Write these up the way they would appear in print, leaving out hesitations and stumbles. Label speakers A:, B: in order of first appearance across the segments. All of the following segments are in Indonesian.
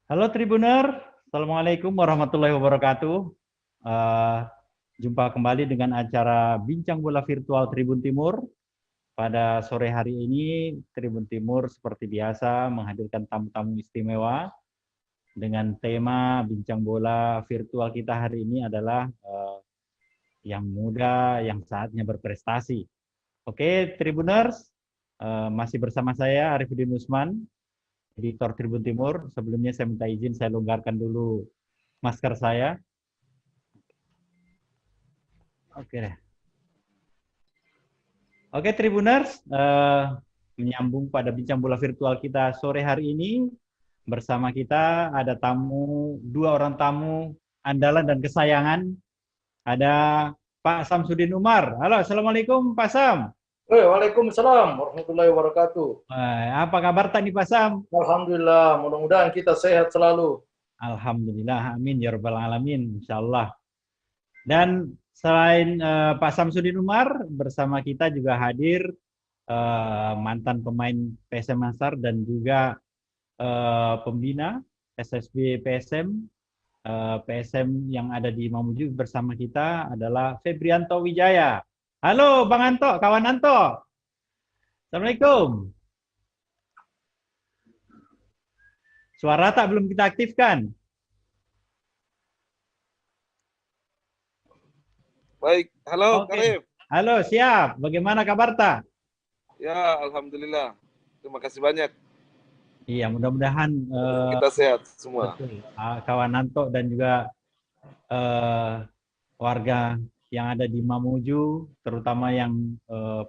A: Halo Tribuner, Assalamualaikum warahmatullahi wabarakatuh. Eh, Jumpa kembali dengan acara Bincang Bola Virtual Tribun Timur. Pada sore hari ini, Tribun Timur seperti biasa menghadirkan tamu-tamu istimewa dengan tema Bincang Bola Virtual kita hari ini adalah yang muda, yang saatnya berprestasi. Oke, Tribuners, masih bersama saya Arifudin Usman, editor Tribun Timur. Sebelumnya saya minta izin saya longgarkan dulu masker saya. Oke deh. Oke Tribuners, menyambung pada bincang bola virtual kita sore hari ini, bersama kita ada dua orang tamu andalan dan kesayangan. Ada Pak Samsudin Umar. Halo, Assalamualaikum Pak Sam.
B: Waalaikumsalam warahmatullahi wabarakatuh.
A: Apa kabar tadi Pak Sam?
B: Alhamdulillah, mudah-mudahan kita sehat selalu.
A: Alhamdulillah, amin ya rabbal alamin, insyaallah. Dan selain Pak Samsudin Umar, bersama kita juga hadir mantan pemain PSM Makassar dan juga pembina SSB PSM. PSM yang ada di Mamuju bersama kita adalah Febrianto Wijaya. Halo Bang Anto, kawan Anto. Assalamualaikum. Suara tak belum kita aktifkan.
C: Baik, halo
A: Oke.
C: Karif.
A: Halo, siap. Bagaimana kabar tak?
C: Ya, alhamdulillah. Terima kasih banyak.
A: Iya, mudah-mudahan
C: Kita sehat semua.
A: betul. Kawan Anto dan juga warga yang ada di Mamuju, terutama yang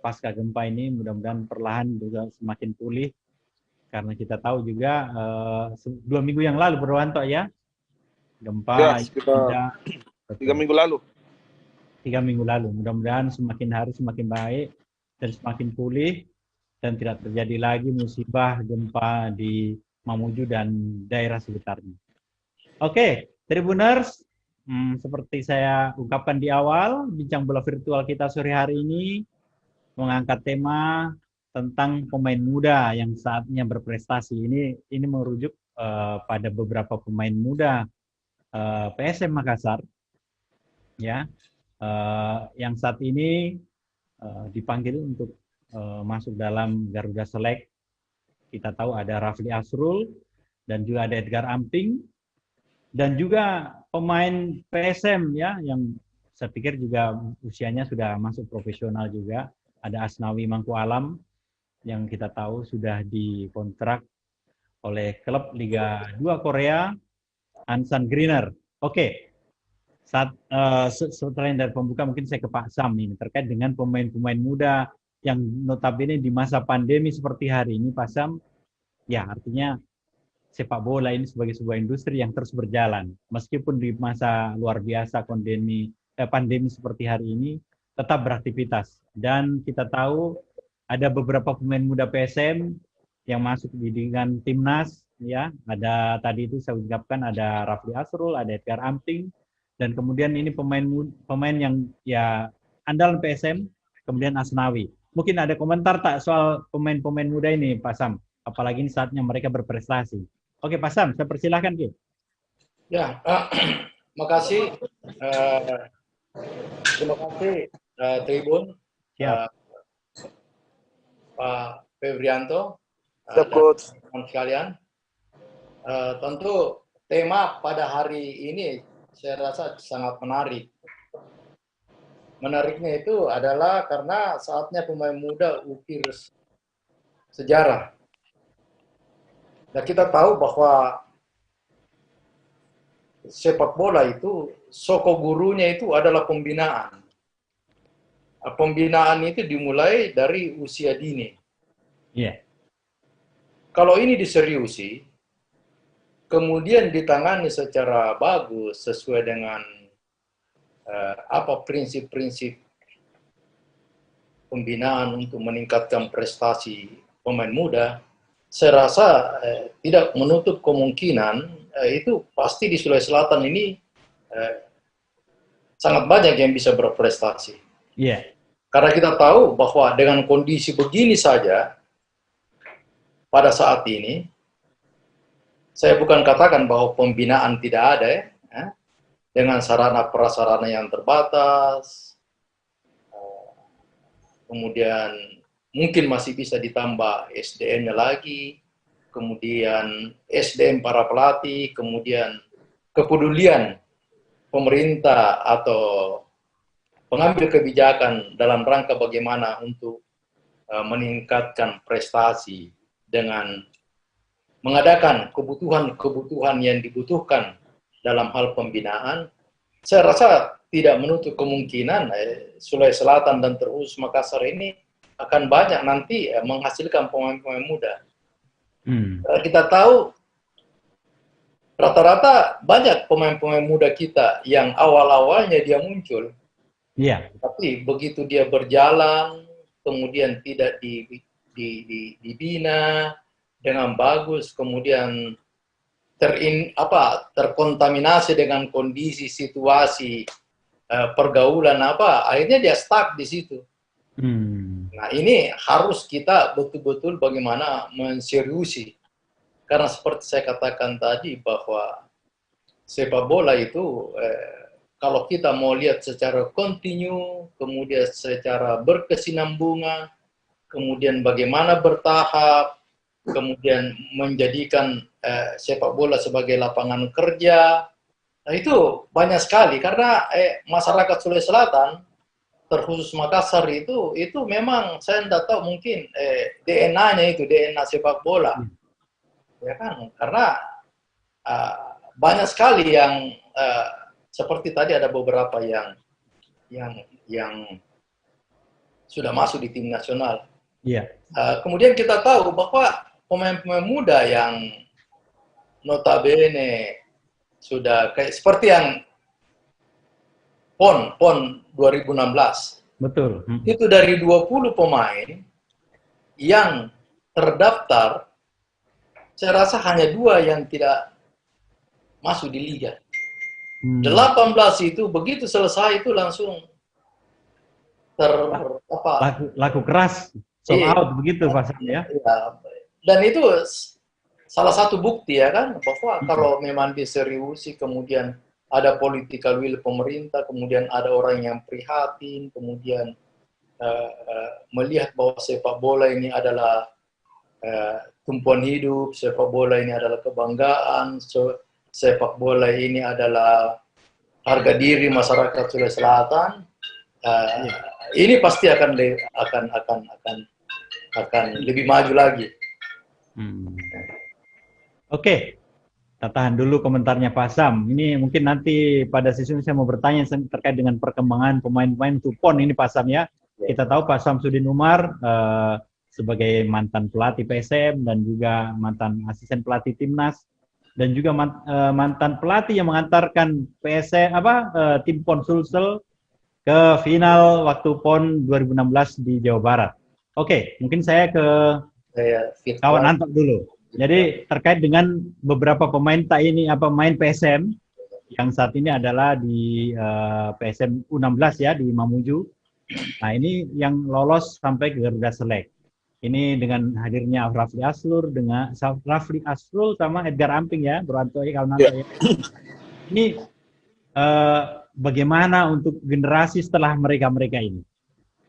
A: pasca gempa ini, mudah-mudahan perlahan juga semakin pulih. Karena kita tahu juga 2 minggu yang lalu, Bro Anto ya,
C: Ya,
A: gempa
C: sekitar
A: tidak
C: 3 minggu lalu.
A: 3 minggu lalu. Mudah-mudahan semakin hari semakin baik dan semakin pulih dan tidak terjadi lagi musibah gempa di Mamuju dan daerah sekitarnya. Oke, Tribuners, seperti saya ungkapkan di awal, bincang bola virtual kita sore hari ini mengangkat tema tentang pemain muda yang saatnya berprestasi. Ini merujuk pada beberapa pemain muda PSM Makassar, ya, yang saat ini dipanggil untuk masuk dalam Garuda Select. Kita tahu ada Rafli Asrul dan juga ada Edgar Amping dan juga pemain PSM ya yang saya pikir juga usianya sudah masuk profesional juga. Ada Asnawi Mangku Alam yang kita tahu sudah dikontrak oleh klub Liga 2 Korea, Ansan Greener. Oke, setelah dari pembuka mungkin saya ke Pak Sam ini terkait dengan pemain-pemain muda yang notabene di masa pandemi seperti hari ini, Pak Sam, ya artinya sepak bola ini sebagai sebuah industri yang terus berjalan. Meskipun di masa luar biasa pandemi seperti hari ini, tetap beraktivitas. Dan kita tahu ada beberapa pemain muda PSM yang masuk dengan timnas, ya. Ada tadi itu saya ucapkan ada Rafli Asrul, ada Edgar Amping, dan kemudian ini pemain yang ya andalan PSM, kemudian Asnawi. Mungkin ada komentar tak soal pemain-pemain muda ini, Pak Sam? Apalagi ini saatnya mereka berprestasi. Oke, Pak Sam, saya persilahkan, Ki.
B: Ya, makasih. Terima kasih Tribun,
A: Siap.
B: Pak Febrianto,
C: Siap,
B: dan
C: Coach.
B: teman sekalian. Tentu tema pada hari ini saya rasa sangat menarik. Menariknya itu adalah karena saatnya pemain muda ukir sejarah. Dan kita tahu bahwa sepak bola itu soko gurunya itu adalah pembinaan. Pembinaan itu dimulai dari usia dini.
A: Iya.
B: Kalau ini diseriusi, kemudian ditangani secara bagus sesuai dengan prinsip-prinsip pembinaan untuk meningkatkan prestasi pemain muda, saya rasa tidak menutup kemungkinan itu pasti di Sulawesi Selatan ini sangat banyak yang bisa berprestasi.
A: Iya.
B: Karena kita tahu bahwa dengan kondisi begini saja pada saat ini saya bukan katakan bahwa pembinaan tidak ada ya, dengan sarana prasarana yang terbatas, kemudian mungkin masih bisa ditambah SDM-nya lagi, kemudian SDM para pelatih, kemudian kepedulian pemerintah atau pengambil kebijakan dalam rangka bagaimana untuk meningkatkan prestasi dengan mengadakan kebutuhan-kebutuhan yang dibutuhkan dalam hal pembinaan. Saya rasa tidak menutup kemungkinan Sulawesi Selatan dan terkhusus Makassar ini akan banyak nanti menghasilkan pemain-pemain muda. Kita tahu rata-rata banyak pemain-pemain muda kita yang awal-awalnya dia muncul, tapi begitu dia berjalan, kemudian tidak dibina dengan bagus, kemudian terkontaminasi dengan kondisi situasi pergaulan akhirnya dia stuck di situ. Nah, ini harus kita betul-betul bagaimana menseriusi, karena seperti saya katakan tadi bahwa sepak bola itu kalau kita mau lihat secara kontinu, kemudian secara berkesinambungan, kemudian bagaimana bertahap, kemudian menjadikan sepak bola sebagai lapangan kerja, nah itu banyak sekali, karena masyarakat Sulawesi Selatan, terkhusus Makassar itu memang saya tidak tahu, mungkin DNA-nya itu DNA sepak bola, ya kan? Karena banyak sekali yang seperti tadi ada beberapa yang sudah masuk di tim nasional. Kemudian kita tahu bahwa pemain-pemain muda yang notabene sudah kayak seperti yang PON 2016.
A: Betul.
B: Itu dari 20 pemain yang terdaftar, saya rasa hanya 2 yang tidak masuk di liga. 18 itu begitu selesai itu langsung
A: laku keras, sold out begitu pasarnya.
B: Dan itu salah satu bukti ya kan, bahwa kalau memang diseriusi, kemudian ada political will pemerintah, kemudian ada orang yang prihatin, kemudian melihat bahwa sepak bola ini adalah tumpuan hidup, sepak bola ini adalah kebanggaan, sepak bola ini adalah harga diri masyarakat Sulawesi Selatan. Ini pasti akan lebih maju lagi.
A: Oke. Kita tahan dulu komentarnya Pak Sam. Ini mungkin nanti pada sesi ini saya mau bertanya terkait dengan perkembangan pemain-pemain PON ini Pak Sam ya. Kita tahu Pak Samsudin Umar sebagai mantan pelatih PSM dan juga mantan asisten pelatih Timnas dan juga mantan pelatih yang mengantarkan PSM tim PON Sulsel ke final waktu PON 2016 di Jawa Barat. Oke, mungkin saya ke kawan Antok dulu. Jadi terkait dengan beberapa pemain main PSM yang saat ini adalah di PSM U16 ya di Mamuju. Nah ini yang lolos sampai ke Garuda Select. Ini dengan hadirnya Rafli Asrul sama Edgar Amping ya, Bro ya. Ini bagaimana untuk generasi setelah mereka ini?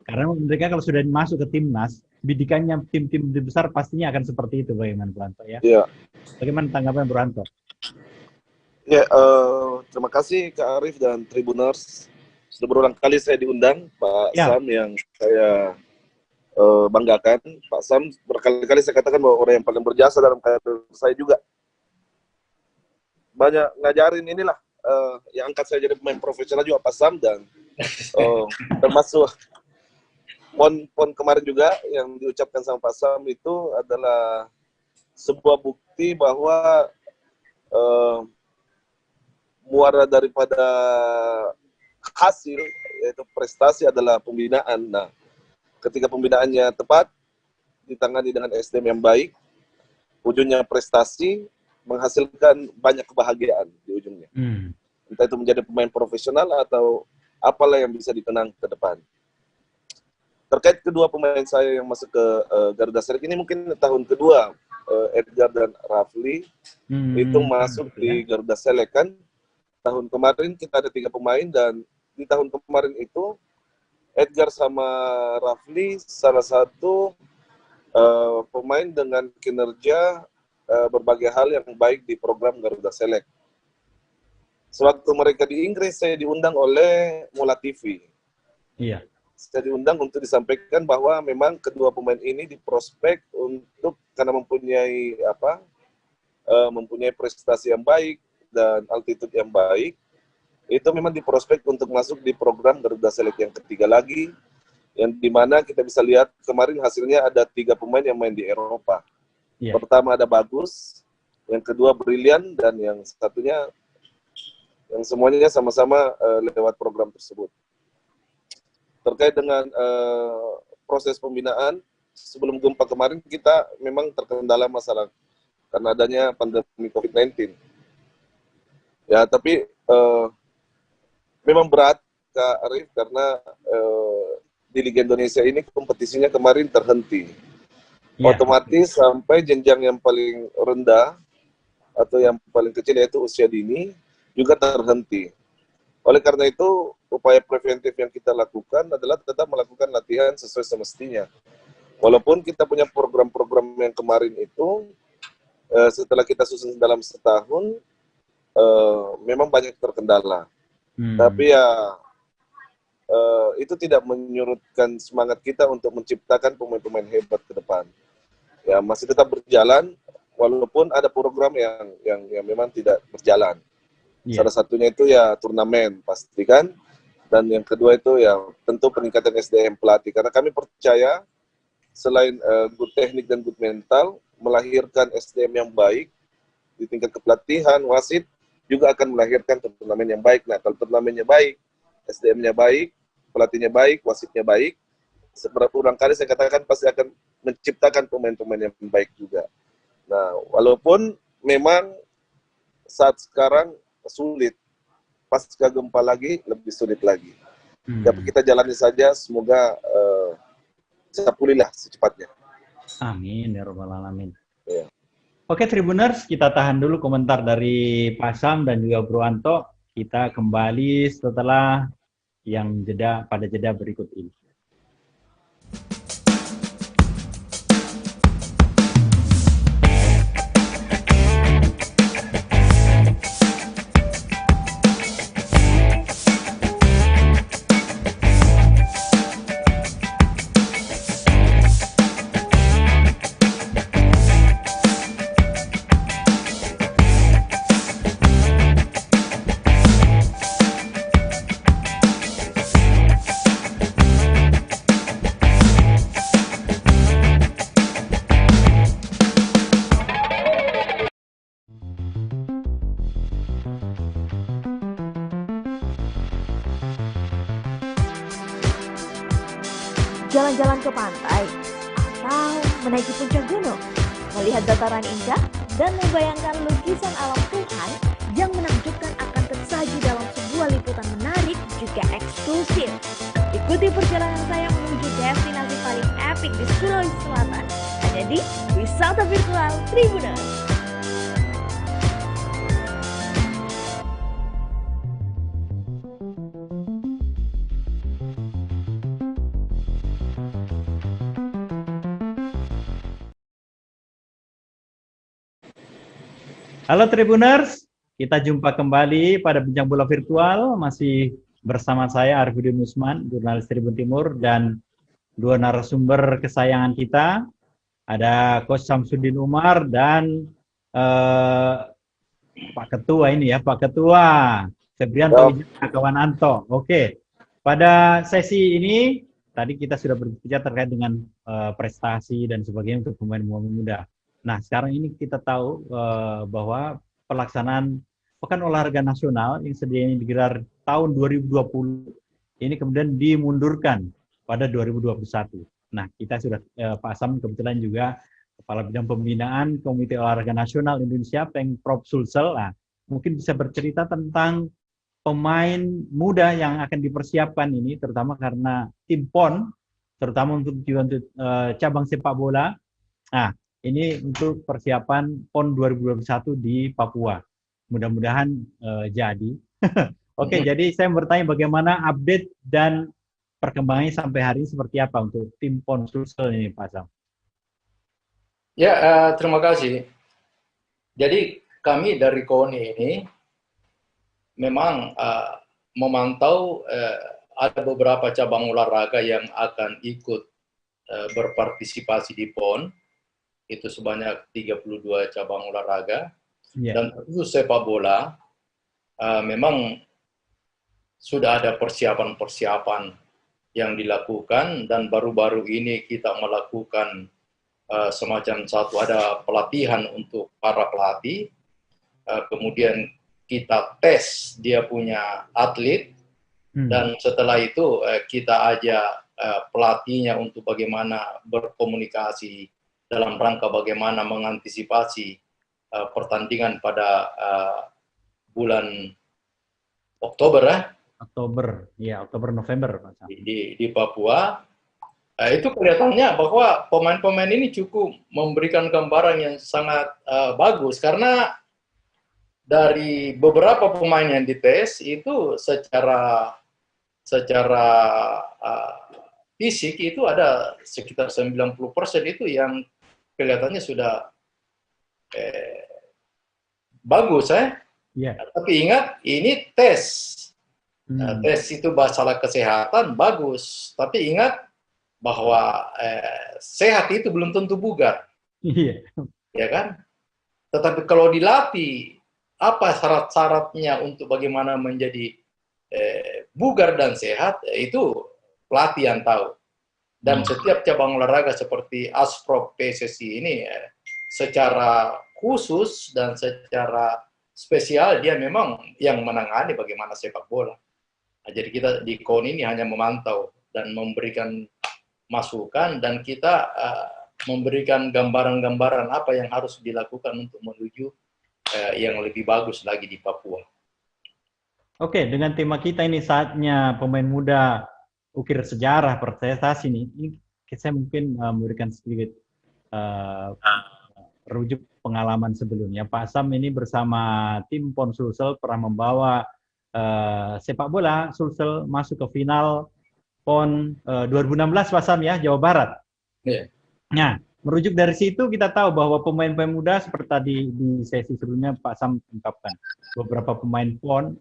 A: Karena mereka kalau sudah masuk ke timnas, bidikannya tim-tim besar pastinya akan seperti itu, bagaimana Bro Anto ya?
C: Iya.
A: Bagaimana tanggapan Bro Anto?
C: Ya, terima kasih Kak Arif dan Tribuners. Sudah berulang kali saya diundang, Pak Sam, yang saya banggakan. Pak Sam berkali-kali saya katakan bahwa orang yang paling berjasa dalam karir saya juga. Banyak ngajarin inilah, yang angkat saya jadi pemain profesional juga Pak Sam, dan termasuk PON kemarin juga yang diucapkan sama Pak Sam itu adalah sebuah bukti bahwa muara daripada hasil, yaitu prestasi, adalah pembinaan. Nah, ketika pembinaannya tepat, ditangani dengan SDM yang baik, ujungnya prestasi, menghasilkan banyak kebahagiaan di ujungnya. Entah itu menjadi pemain profesional atau apalah yang bisa dikenang ke depan. Terkait kedua pemain saya yang masuk ke Garuda Select ini, mungkin tahun kedua Edgar dan Rafli. itu masuk di Garuda Select kan. Tahun kemarin kita ada 3 pemain, dan di tahun kemarin itu Edgar sama Rafli salah satu pemain dengan kinerja berbagai hal yang baik di program Garuda Select. Sewaktu mereka di Inggris, saya diundang oleh Mola TV.
A: Iya.
C: Saya diundang untuk disampaikan bahwa memang kedua pemain ini diprospek untuk karena mempunyai prestasi yang baik dan altitude yang baik, itu memang diprospek untuk masuk di program Garuda Select yang ketiga lagi, yang dimana kita bisa lihat kemarin hasilnya ada 3 pemain yang main di Eropa. Yeah. Pertama ada Bagus, yang kedua Brilian, dan yang satunya yang semuanya sama-sama lewat program tersebut. Terkait dengan proses pembinaan, sebelum gempa kemarin kita memang terkendala masalah karena adanya pandemi COVID-19. Ya, tapi memang berat, Kak Arif, karena di Liga Indonesia ini kompetisinya kemarin terhenti. Ya. Otomatis sampai jenjang yang paling rendah atau yang paling kecil yaitu usia dini juga terhenti. Oleh karena itu, upaya preventif yang kita lakukan adalah tetap melakukan latihan sesuai semestinya. Walaupun kita punya program-program yang kemarin itu, setelah kita susun dalam setahun, memang banyak terkendala. Tapi ya, itu tidak menyurutkan semangat kita untuk menciptakan pemain-pemain hebat ke depan. Ya, masih tetap berjalan, walaupun ada program yang memang tidak berjalan. Yeah. Salah satunya itu ya turnamen pastikan, dan yang kedua itu ya tentu peningkatan SDM pelatih, karena kami percaya selain good teknik dan good mental, melahirkan SDM yang baik di tingkat kepelatihan, wasit juga akan melahirkan turnamen yang baik. Nah, kalau turnamennya baik, SDM-nya baik, pelatihnya baik, wasitnya baik, berulang kali saya katakan pasti akan menciptakan pemain-pemain yang baik juga. Nah, walaupun memang saat sekarang sulit, pasca gempa lagi lebih sulit lagi. Tapi kita jalani saja, semoga bisa pulihlah secepatnya.
A: Amin ya rabbal alamin.
C: Ya.
A: Oke Tribuners, kita tahan dulu komentar dari Pak Sam dan juga Bro Anto. Kita kembali setelah yang pada jeda berikut ini.
D: Jalan-jalan ke pantai, atau menaiki puncak gunung, melihat dataran indah, dan membayangkan lukisan alam Tuhan yang menakjubkan akan tersaji dalam sebuah liputan menarik juga eksklusif. Ikuti perjalanan saya menuju destinasi paling epik di Sulawesi Selatan, hanya di Wisata Virtual Tribuners.
A: Halo Tribuners, kita jumpa kembali pada Bincang Bola Virtual, masih bersama saya Arifudin Usman, jurnalis Tribun Timur, dan dua narasumber kesayangan kita, ada Coach Samsudin Umar dan Pak Ketua ini ya, Pak Ketua Febrianto Kawan Anto. Oke, pada sesi ini tadi kita sudah berbicara terkait dengan prestasi dan sebagainya untuk pemain-pemain muda. Nah, sekarang ini kita tahu bahwa pelaksanaan Pekan Olahraga Nasional yang sedianya digelar tahun 2020 ini kemudian dimundurkan pada 2021. Nah, kita sudah Pak Sam kebetulan juga Kepala Bidang Pembinaan Komite Olahraga Nasional Indonesia, Pengprov Sulsel. Nah, mungkin bisa bercerita tentang pemain muda yang akan dipersiapkan ini, terutama karena tim PON, terutama untuk cabang sepak bola. Nah, Ini untuk persiapan PON 2021 di Papua. Mudah-mudahan jadi. Oke, jadi saya bertanya bagaimana update dan perkembangannya sampai hari ini seperti apa untuk tim PON Sulsel ini, Pak Sam?
B: Ya, terima kasih. Jadi kami dari KONI ini memang memantau ada beberapa cabang olahraga yang akan ikut berpartisipasi di PON. Itu sebanyak 32 cabang olahraga. Dan khusus sepak bola, memang sudah ada persiapan-persiapan yang dilakukan, dan baru-baru ini kita melakukan semacam ada pelatihan untuk para pelatih, kemudian kita tes dia punya atlet, dan setelah itu kita ajak pelatihnya untuk bagaimana berkomunikasi dalam rangka bagaimana mengantisipasi pertandingan pada bulan Oktober
A: Oktober November
B: di Papua. Itu kelihatannya bahwa pemain-pemain ini cukup memberikan gambaran yang sangat bagus, karena dari beberapa pemain yang dites itu secara fisik itu ada sekitar 90% itu yang kelihatannya sudah bagus, Tapi ingat, ini tes. Tes itu masalah kesehatan bagus, tapi ingat bahwa sehat itu belum tentu bugar. Ya kan? Tetapi kalau dilatih, apa syarat-syaratnya untuk bagaimana menjadi bugar dan sehat, itu pelatih yang tahu. Dan setiap cabang olahraga seperti Asprop PSSI ini secara khusus dan secara spesial dia memang yang menangani bagaimana sepak bola. Nah, jadi kita di KONI ini hanya memantau dan memberikan masukan, dan kita memberikan gambaran-gambaran apa yang harus dilakukan untuk menuju yang lebih bagus lagi di Papua.
A: Oke, dengan tema kita ini saatnya pemain muda ukir sejarah prestasi ini saya mungkin memberikan sedikit rujuk pengalaman sebelumnya. Pak Sam ini bersama tim PON Sulsel pernah membawa sepak bola Sulsel masuk ke final PON 2016 Pak Sam ya, Jawa Barat. Nah, merujuk dari situ kita tahu bahwa pemain-pemain muda seperti tadi di sesi sebelumnya Pak Sam ungkapkan, beberapa pemain PON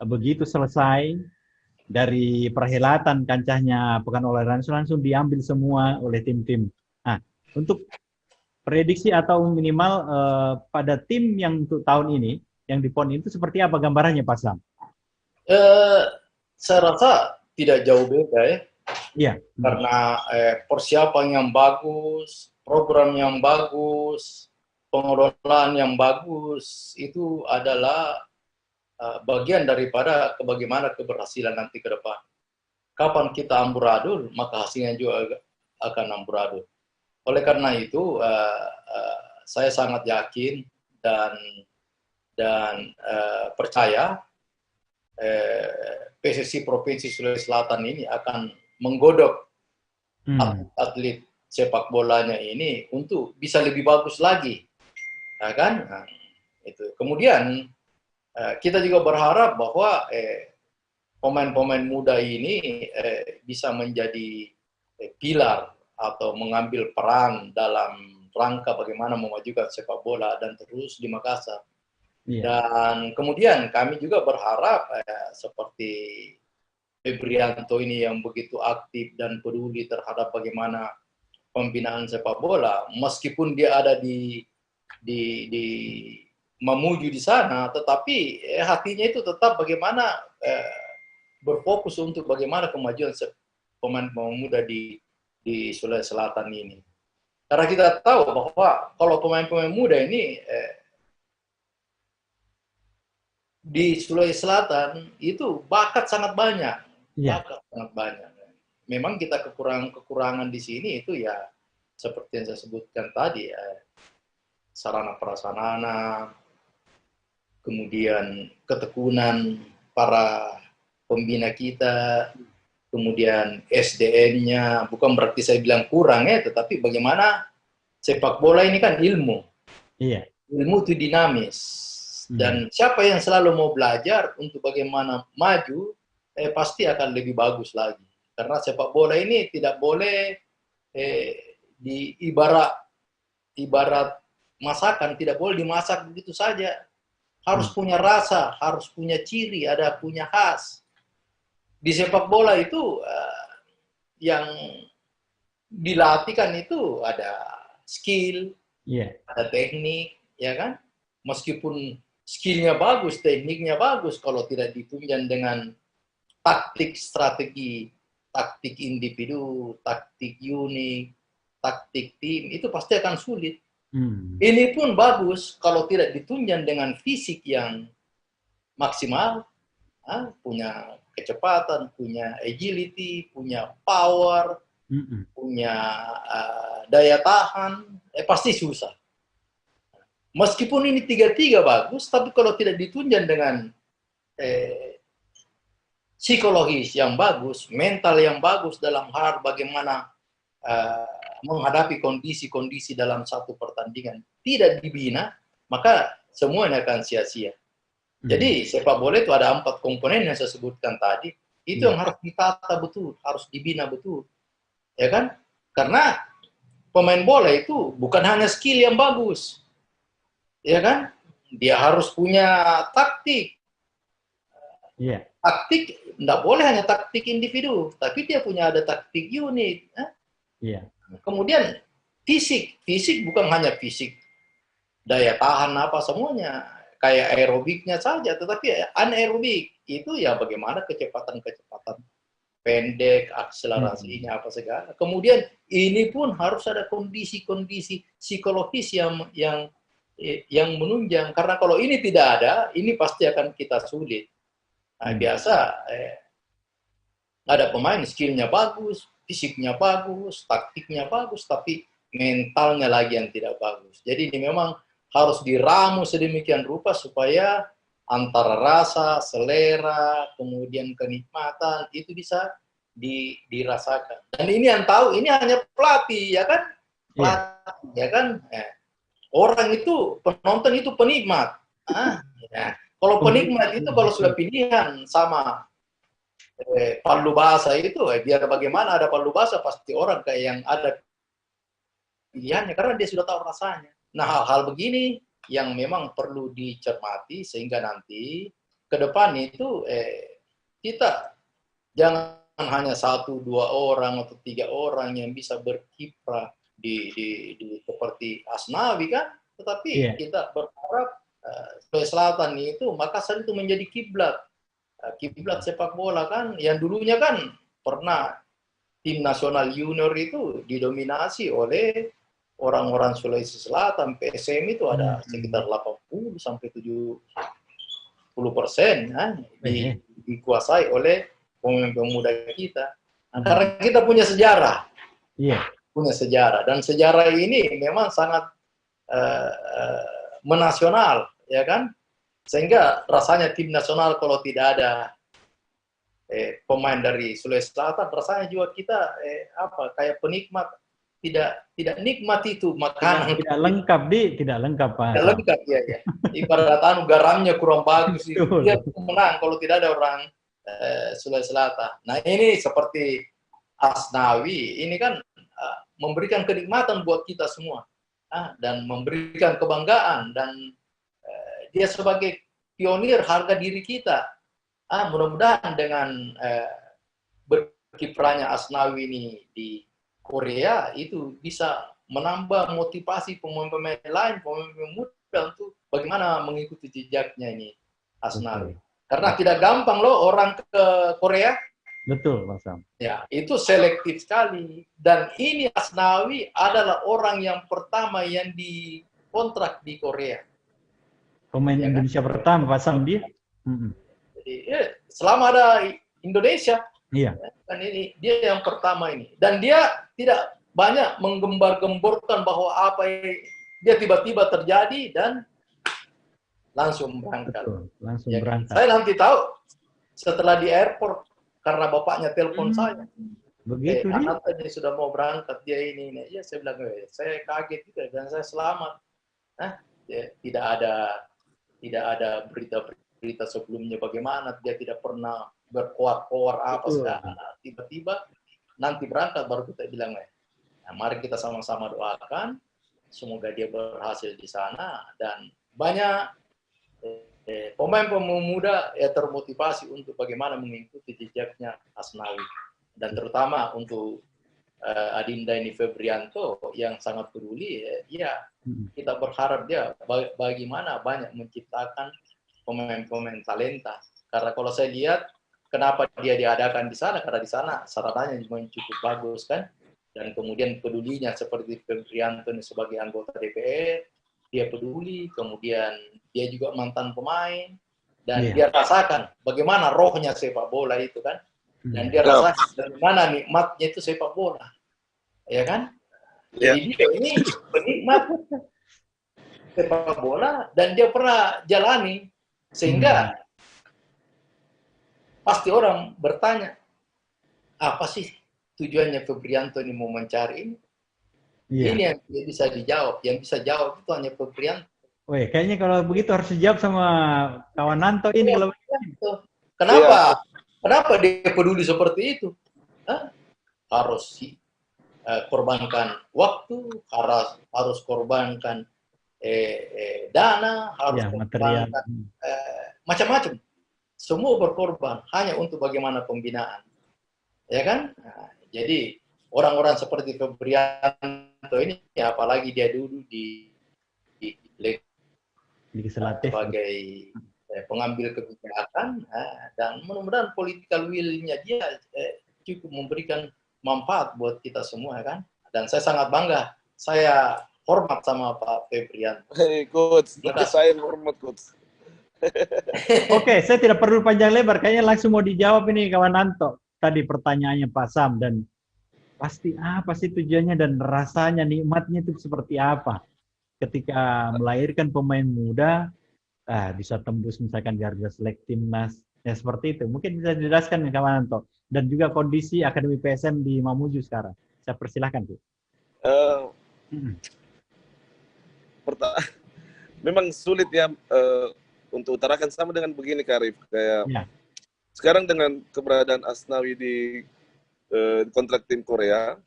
A: begitu selesai dari perhelatan kancahnya Pekan Olahraga Nasional langsung diambil semua oleh tim-tim. Nah, untuk prediksi atau minimal pada tim yang untuk tahun ini yang di PON itu seperti apa gambarannya Pak Sam?
B: Saya rasa tidak jauh beda
A: ya.
B: Karena persiapan yang bagus, program yang bagus, pengelolaan yang bagus itu adalah bagian daripada bagaimana keberhasilan nanti ke depan. Kapan kita amburadul, maka hasilnya juga akan amburadul. Oleh karena itu, saya sangat yakin dan percaya PSSI Provinsi Sulawesi Selatan ini akan menggodok atlet sepak bolanya ini untuk bisa lebih bagus lagi, ya kan? Nah, itu. Kemudian kita juga berharap bahwa pemain-pemain muda ini bisa menjadi pilar atau mengambil peran dalam rangka bagaimana memajukan sepak bola dan terus di Makassar. Dan kemudian kami juga berharap seperti Febrianto ini yang begitu aktif dan peduli terhadap bagaimana pembinaan sepak bola, meskipun dia ada di memuju di sana, tetapi hatinya itu tetap bagaimana berfokus untuk bagaimana kemajuan pemain-pemain muda di Sulawesi Selatan ini. Karena kita tahu bahwa kalau pemain-pemain muda ini di Sulawesi Selatan itu bakat sangat banyak, bakat sangat banyak. Memang kita kekurangan di sini itu ya seperti yang saya sebutkan tadi, sarana prasarana, kemudian ketekunan para pembina kita, kemudian SDM-nya, bukan berarti saya bilang kurang tetapi bagaimana sepak bola ini kan ilmu.
A: Iya.
B: Ilmu itu dinamis. Dan siapa yang selalu mau belajar untuk bagaimana maju, pasti akan lebih bagus lagi. Karena sepak bola ini tidak boleh ibarat masakan, tidak boleh dimasak begitu saja. Harus punya rasa, harus punya ciri, punya khas. Di sepak bola itu yang dilatihkan itu ada skill, ada teknik, ya kan? Meskipun skillnya bagus, tekniknya bagus, kalau tidak ditunjang dengan taktik, strategi, taktik individu, taktik unik, taktik tim, itu pasti akan sulit. Ini pun bagus kalau tidak ditunjang dengan fisik yang maksimal, punya kecepatan, punya agility, punya power, punya daya tahan, pasti susah. Meskipun ini tiga-tiga bagus, tapi kalau tidak ditunjang dengan psikologis yang bagus, mental yang bagus dalam hal bagaimana menghadapi kondisi-kondisi dalam satu pertandingan, tidak dibina, maka semuanya akan sia-sia. Jadi sepak bola itu ada 4 komponen yang saya sebutkan tadi, itu yang harus ditata betul, harus dibina betul, ya kan? Karena pemain bola itu bukan hanya skill yang bagus, ya kan? Dia harus punya taktik. Taktik tidak boleh hanya taktik individu, tapi dia punya ada taktik unik. Kemudian fisik bukan hanya fisik, daya tahan apa semuanya, kayak aerobiknya saja, tetapi anaerobik itu ya bagaimana kecepatan pendek, akselerasinya apa segala. Kemudian ini pun harus ada kondisi-kondisi psikologis yang menunjang, karena kalau ini tidak ada, ini pasti akan kita sulit. Biasa ada pemain skillnya bagus, fisiknya bagus, taktiknya bagus, tapi mentalnya lagi yang tidak bagus. Jadi ini memang harus diramu sedemikian rupa supaya antara rasa, selera, kemudian kenikmatan itu bisa dirasakan. Dan ini yang tahu, ini hanya pelatih, ya kan? Pelatih, ya kan? Orang itu, penonton itu penikmat. Kalau penikmat itu kalau sudah pilihan sama palu basah itu, biar bagaimana ada palu basah, pasti orang kayak yang ada pilihannya, karena dia sudah tahu rasanya. Nah, hal-hal begini yang memang perlu dicermati, sehingga nanti ke depan itu kita jangan hanya 1, 2 orang atau 3 orang yang bisa berkiprah di seperti Asnawi kan, tetapi kita berharap Sulawesi Selatan itu, Makassar itu menjadi kiblat sepak bola kan, yang dulunya kan pernah tim nasional junior itu didominasi oleh orang-orang Sulawesi Selatan. PSM itu ada sekitar 80 sampai 70% dikuasai oleh pemain pemuda kita. Karena kita punya sejarah, punya sejarah, dan sejarah ini memang sangat menasional, ya kan? Sehingga rasanya tim nasional kalau tidak ada pemain dari Sulawesi Selatan, rasanya juga kita kayak penikmat tidak nikmat itu makanan. Tidak lengkap,
A: tidak lengkap, Pak.
B: Tidak lengkap, ya. Ibarat garamnya kurang bagus, dia menang kalau tidak ada orang Sulawesi Selatan. Nah, ini seperti Asnawi, ini kan memberikan kenikmatan buat kita semua, dan memberikan kebanggaan, dan dia sebagai pionir harga diri kita. Mudah-mudahan dengan berkiprahnya Asnawi ini di Korea itu bisa menambah motivasi pemain-pemain lain, pemain muda untuk bagaimana mengikuti jejaknya ini Asnawi. Karena tidak gampang loh orang ke Korea.
A: Betul, Mas Sam.
B: Ya, itu selektif sekali. Dan ini Asnawi adalah orang yang pertama yang dikontrak di Korea.
A: Pemain Indonesia pertama, Pak Sam, dia.
B: Jadi, selama ada Indonesia,
A: kan
B: ini dia yang pertama ini. Dan dia tidak banyak menggembar-gemborkan bahwa dia tiba-tiba terjadi dan langsung berangkat.
A: Betul, langsung berangkat.
B: Saya nanti tahu setelah di airport, karena bapaknya telepon saya.
A: Begitu dia.
B: anak tadi sudah mau berangkat dia ini. Ya saya bilang, saya kaget juga dan saya selamat. Tidak ada berita sebelumnya bagaimana, dia tidak pernah berkoar-koar apa segala. Tiba-tiba nanti berangkat baru kita bilang, nah, mari kita sama-sama doakan, semoga dia berhasil di sana dan banyak pemain-pemain muda ya termotivasi untuk bagaimana mengikuti jejaknya Asnawi dan terutama untuk Adinda ini Febrianto yang sangat peduli, ya kita berharap dia bagaimana banyak menciptakan pemain-pemain talenta. Karena kalau saya lihat kenapa dia diadakan di sana, karena di sana sarananya cukup bagus kan, dan kemudian pedulinya seperti Febrianto ini sebagai anggota DPR, dia peduli, kemudian dia juga mantan pemain, dan dia rasakan bagaimana rohnya sepak bola itu kan. Dan dia rasa bagaimana nikmatnya itu sepak bola, ya kan? Jadi dia ini penikmat sepak bola dan dia pernah jalani, sehingga pasti orang bertanya, apa sih tujuannya Febrianto ini mau mencari ini? Ini yang bisa dijawab, yang bisa jawab itu hanya Febrianto.
A: Wih, kayaknya kalau begitu harus dijawab sama kawan Nanto ini kalau
B: begitu. Kenapa? Kenapa dia peduli seperti itu? Harus korbankan waktu, harus korbankan dana, harus korbankan macam-macam. Semua berkorban hanya untuk bagaimana pembinaan, ya kan? Nah, jadi orang-orang seperti Febrianto ini, apalagi dia dulu di
A: legislatif
B: sebagai pengambil kebijakan, dan mudah-mudahan political will-nya dia cukup memberikan manfaat buat kita semua kan. Dan saya sangat bangga, saya hormat sama Pak Febrianto.
C: Coach, saya hormat Coach.
A: Oke, saya tidak perlu panjang lebar, kayaknya langsung mau dijawab ini kawan Nanto. Tadi pertanyaannya Pak Sam, dan pasti apa sih tujuannya dan rasanya, nikmatnya itu seperti apa ketika melahirkan pemain muda, bisa tembus misalkan Garuda Select Timnas, ya seperti itu. Mungkin bisa dijelaskan kawan Nanto, dan juga kondisi Akademi PSM di Mamuju sekarang. Saya persilahkan tuh.
C: Memang sulit ya untuk utarakan, sama dengan begini Karif, kayak sekarang dengan keberadaan Asnawi di kontrak tim Korea,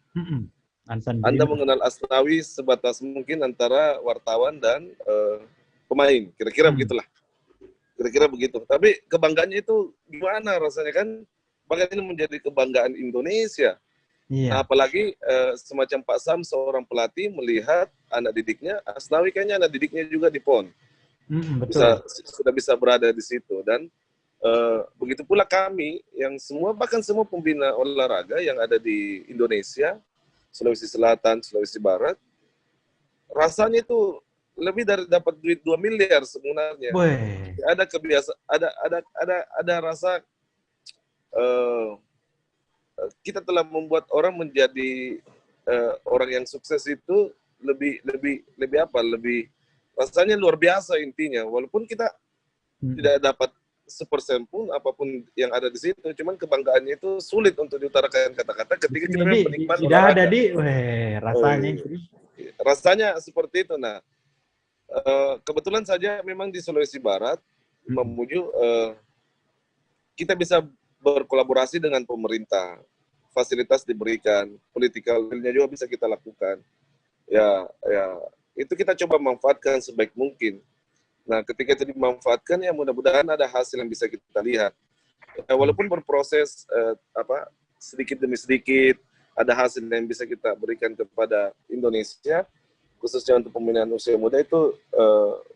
C: Anda mengenal Asnawi sebatas mungkin antara wartawan dan pemain, kira-kira begitulah. Kira-kira begitu. Tapi kebanggaannya itu gimana rasanya kan? Bahkan ini menjadi kebanggaan Indonesia. Apalagi semacam Pak Sam, seorang pelatih melihat anak didiknya, Asnawi kayaknya anak didiknya juga di PON. Sudah bisa berada di situ. Dan begitu pula kami, yang semua, bahkan semua pembina olahraga yang ada di Indonesia, Sulawesi Selatan, Sulawesi Barat, rasanya itu lebih dari dapat duit 2 miliar sebenarnya. Ada kebiasaan, ada rasa kita telah membuat orang menjadi orang yang sukses itu lebih rasanya luar biasa intinya. Walaupun kita tidak dapat 1% pun apapun yang ada di situ, cuman kebanggaannya itu sulit untuk diutarakan kata-kata ketika kita menikmati olahraga. Rasanya seperti itu. Nah, kebetulan saja memang di Sulawesi Barat, Mamuju, kita bisa berkolaborasi dengan pemerintah, fasilitas diberikan, political will-nya juga bisa kita lakukan. Ya, itu kita coba manfaatkan sebaik mungkin. Nah, ketika itu dimanfaatkan, ya mudah-mudahan ada hasil yang bisa kita lihat. Walaupun berproses sedikit demi sedikit, ada hasil yang bisa kita berikan kepada Indonesia, khususnya untuk pembinaan usia muda itu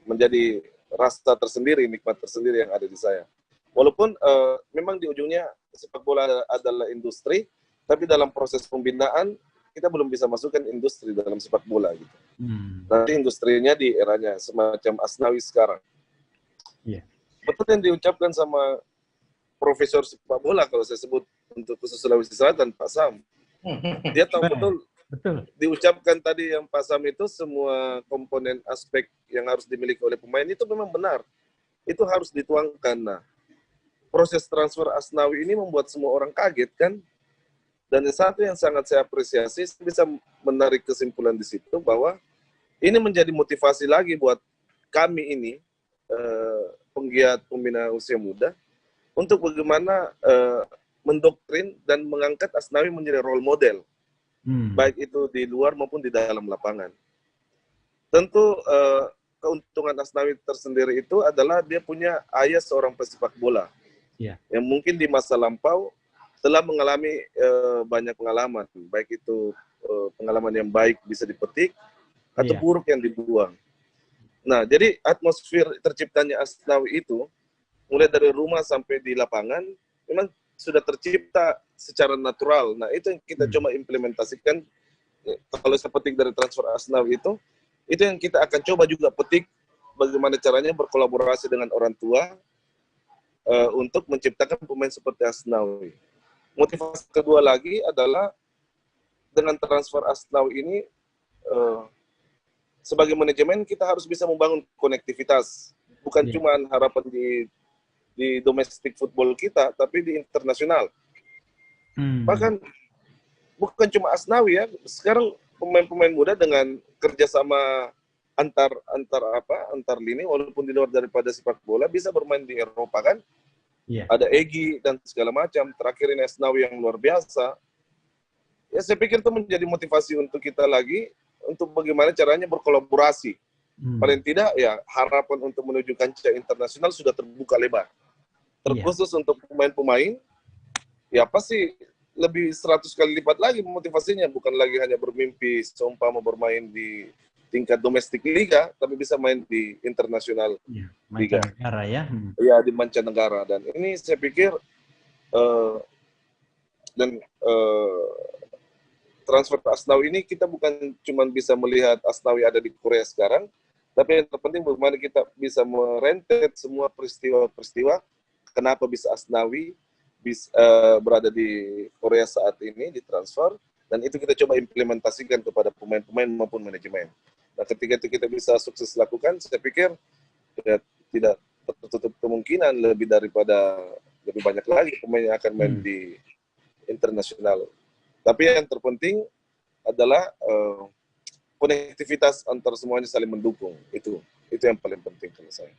C: menjadi rasa tersendiri, nikmat tersendiri yang ada di saya. Walaupun memang di ujungnya sepak bola adalah industri, tapi dalam proses pembinaan kita belum bisa masukkan industri dalam sepak bola gitu. Nanti industrinya di eranya semacam Asnawi sekarang. Betul yang diucapkan sama profesor sepak bola, kalau saya sebut untuk khusus Sulawesi Selatan, Pak Sam. Dia tahu betul. Diucapkan tadi yang Pak Sam itu, semua komponen aspek yang harus dimiliki oleh pemain itu memang benar. Itu harus dituangkan. Nah, proses transfer Asnawi ini membuat semua orang kaget kan. Dan yang satu yang sangat saya apresiasi, saya bisa menarik kesimpulan di situ bahwa ini menjadi motivasi lagi buat kami ini, penggiat pembina usia muda, untuk bagaimana mendoktrin dan mengangkat Asnawi menjadi role model, baik itu di luar maupun di dalam lapangan. Tentu keuntungan Asnawi tersendiri itu adalah dia punya ayah seorang pesepak bola, yang mungkin di masa lampau telah mengalami banyak pengalaman, baik itu pengalaman yang baik bisa dipetik, atau buruk yang dibuang. Nah, jadi atmosfer terciptanya Asnawi itu, mulai dari rumah sampai di lapangan, memang sudah tercipta secara natural. Nah, itu yang kita coba implementasikan. Kalau saya petik dari transfer Asnawi itu yang kita akan coba juga petik bagaimana caranya berkolaborasi dengan orang tua untuk menciptakan pemain seperti Asnawi. Motivasi kedua lagi adalah dengan transfer Asnawi ini, sebagai manajemen kita harus bisa membangun konektivitas, bukan cuma harapan di domestik football kita, tapi di internasional. Bahkan bukan cuma Asnawi ya, sekarang pemain-pemain muda dengan kerjasama antar lini, walaupun di luar daripada sepak bola, bisa bermain di Eropa kan. Ada Egy dan segala macam. Terakhir ini Asnawi yang luar biasa. Ya, saya pikir itu menjadi motivasi untuk kita lagi, untuk bagaimana caranya berkolaborasi. Paling tidak ya harapan untuk menuju kancah internasional sudah terbuka lebar. Terkhusus untuk pemain-pemain, ya pasti lebih 100 kali lipat lagi motivasinya. Bukan lagi hanya bermimpi seumpama bermain di tingkat domestik liga, tapi bisa main di internasional liga.
A: Mancanegara ya.
C: Ya, di mancanegara. Dan ini saya pikir transfer Asnawi ini kita bukan cuma bisa melihat Asnawi ada di Korea sekarang, tapi yang terpenting bagaimana kita bisa merentet semua peristiwa-peristiwa kenapa bisa Asnawi berada di Korea saat ini, ditransfer, dan itu kita coba implementasikan kepada pemain-pemain maupun manajemen. Nah, ketika itu kita bisa sukses lakukan, saya pikir ya, tidak tertutup kemungkinan lebih banyak lagi pemain yang akan main di internasional. Tapi yang terpenting adalah konektivitas antar semuanya saling mendukung. Itu yang paling penting kalau saya.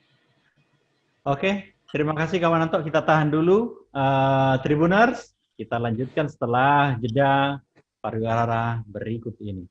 A: Oke, terima kasih kawan Anto. Kita tahan dulu, Tribuners. Kita lanjutkan setelah jeda pariwara berikut ini.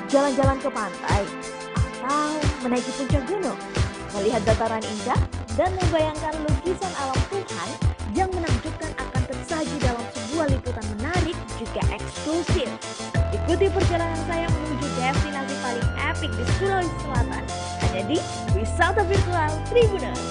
D: Jalan-jalan ke pantai, atau menaiki puncak gunung, melihat dataran indah, dan membayangkan lukisan alam Tuhan yang menakjubkan akan tersaji dalam sebuah liputan menarik juga eksklusif. Ikuti perjalanan saya menuju destinasi paling epik di Sulawesi Selatan, hanya di Wisata Virtual Tribuners.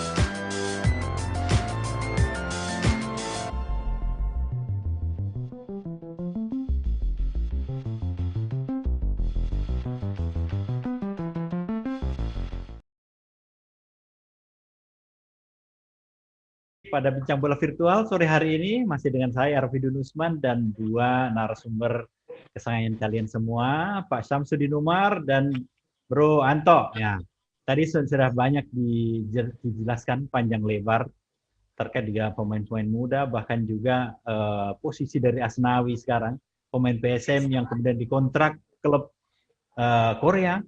A: Pada bincang bola virtual sore hari ini masih dengan saya Arvidun Usman dan dua narasumber kesayangan kalian semua, Pak Syamsuddin Umar dan Bro Anto. Ya, tadi sudah banyak dijelaskan panjang lebar terkait dengan pemain-pemain muda, bahkan juga posisi dari Asnawi sekarang, pemain PSM yang kemudian dikontrak klub Korea.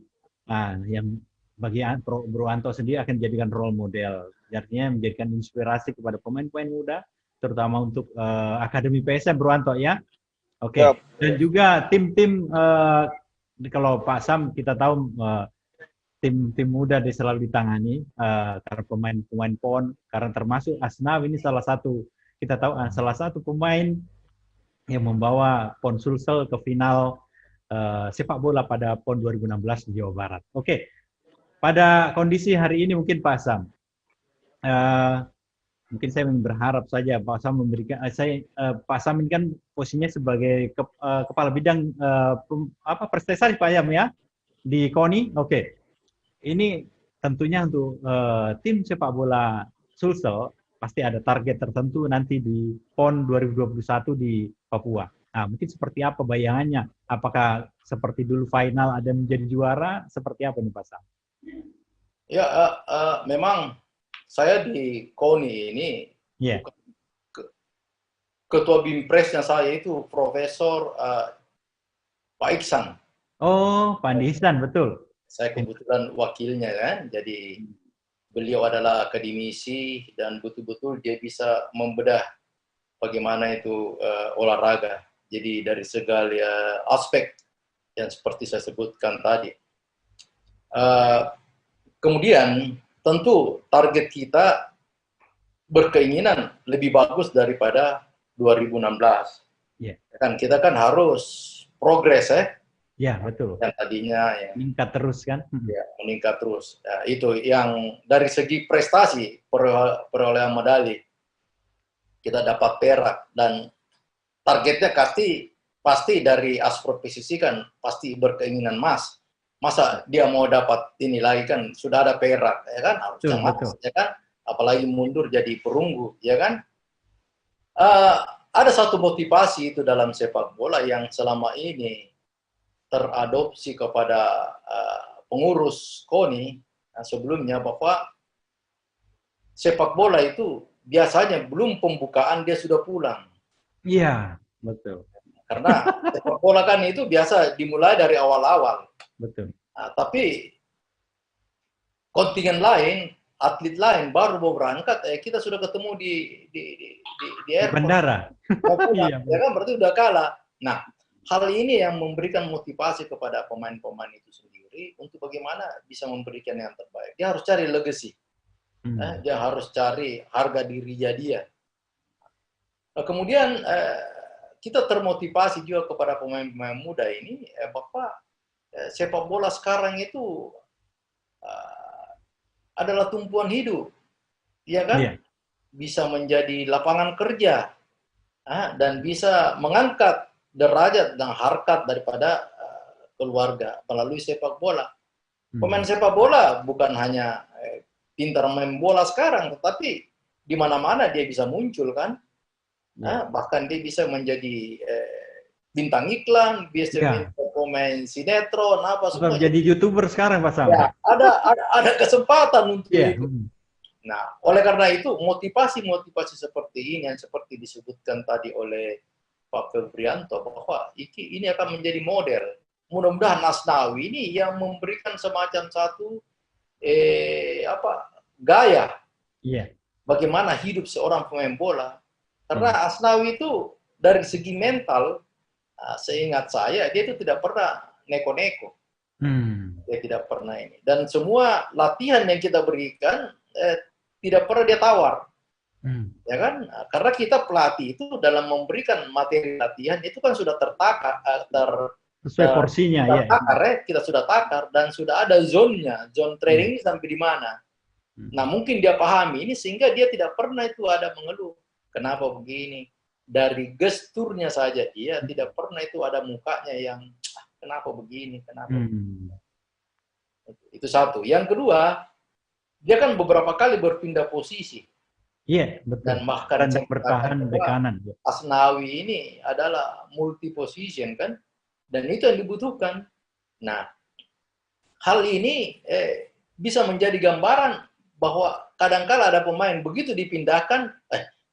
A: Nah, yang bagi Bro Anto sendiri akan dijadikan role model. Artinya menjadikan inspirasi kepada pemain-pemain muda, terutama untuk Akademi PSM, Bro Anto ya. Oke. Dan juga tim-tim, kalau Pak Sam kita tahu tim muda selalu ditangani karena pemain-pemain PON, karena termasuk Asnawi ini salah satu, kita tahu salah satu pemain yang membawa PON Sulsel ke final sepak bola pada PON 2016 di Jawa Barat. Oke, pada kondisi hari ini mungkin Pak Sam, mungkin saya berharap saja Pak Sam memberikan, Pak Sam ini kan posisinya sebagai kepala bidang prestasi Pak Yam ya di KONI. Oke, ini tentunya untuk tim sepak bola Sulsel pasti ada target tertentu nanti di PON 2021 di Papua. Nah, mungkin seperti apa bayangannya? Apakah seperti dulu final ada menjadi juara? Seperti apa nih Pak Sam?
B: Ya, memang saya di KONI ini, ketua BIMPRESnya saya itu Profesor Pak Iksan.
A: Oh, Pak Iksan, betul.
B: Saya kebetulan wakilnya kan, jadi beliau adalah akademisi dan betul-betul dia bisa membedah bagaimana itu olahraga. Jadi dari segala aspek yang seperti saya sebutkan tadi. Kemudian tentu target kita berkeinginan lebih bagus daripada 2016.
A: Yeah.
B: Kan kita kan harus progres ya.
A: Ya, betul.
B: Yang tadinya ya,
A: meningkat terus kan?
B: Ya, meningkat terus. Nah, itu yang dari segi prestasi perolehan medali kita dapat perak dan targetnya pasti dari Asprov PCC kan pasti berkeinginan emas. Masa dia mau dapat ini lagi kan sudah ada perak ya kan harusnya emas ya kan, apalagi mundur jadi perunggu ya kan. Ada satu motivasi itu dalam sepak bola yang selama ini teradopsi kepada pengurus KONI sebelumnya, bahwa sepak bola itu biasanya belum pembukaan dia sudah pulang.
A: Iya, betul.
B: Karena sepak bola kan itu biasa dimulai dari awal-awal.
A: Betul.
B: Nah, tapi kontingen lain, atlet lain baru mau berangkat, kita sudah ketemu di airport.
A: Bandara.
B: Ya kan berarti udah kalah. Nah, hal ini yang memberikan motivasi kepada pemain-pemain itu sendiri untuk bagaimana bisa memberikan yang terbaik. Dia harus cari legacy. Dia harus cari harga dirinya dia. Kemudian kita termotivasi juga kepada pemain-pemain muda ini bahwa sepak bola sekarang itu adalah tumpuan hidup. Ya kan? Yeah. Bisa menjadi lapangan kerja dan bisa mengangkat derajat dan harkat daripada keluarga melalui sepak bola. Pemain sepak bola bukan hanya pintar main bola sekarang, tetapi di mana-mana dia bisa muncul kan. Bahkan dia bisa menjadi bintang iklan, bisa menjadi pemain sinetron, apa semua.
A: Jadi YouTuber sekarang Pak Sam.
B: Ya, ada kesempatan untuk itu. Nah, oleh karena itu motivasi seperti ini yang seperti disebutkan tadi oleh Pak Febrianto bahwa ini akan menjadi model. Mudah-mudahan Asnawi ini yang memberikan semacam satu gaya. Yeah. Bagaimana hidup seorang pemain bola. Karena Asnawi itu dari segi mental, seingat saya dia itu tidak pernah neko-neko. Dia tidak pernah ini. Dan semua latihan yang kita berikan tidak pernah dia tawar. Ya kan? Karena kita pelatih itu dalam memberikan materi latihan itu kan sudah
A: sesuai porsinya ya.
B: Kita sudah takar dan sudah ada zone-nya, zone training ini sampai di mana. Nah, mungkin dia pahami ini sehingga dia tidak pernah itu ada mengeluh. Kenapa begini? Dari gesturnya saja dia tidak pernah itu ada mukanya yang kenapa begini, kenapa. Itu satu. Yang kedua, dia kan beberapa kali berpindah posisi.
A: Iya, betul.
B: Dan bahkan
A: bertahan di kanan.
B: Asnawi ini adalah multi position kan, dan itu yang dibutuhkan. Nah, hal ini bisa menjadi gambaran bahwa kadang-kala ada pemain begitu dipindahkan,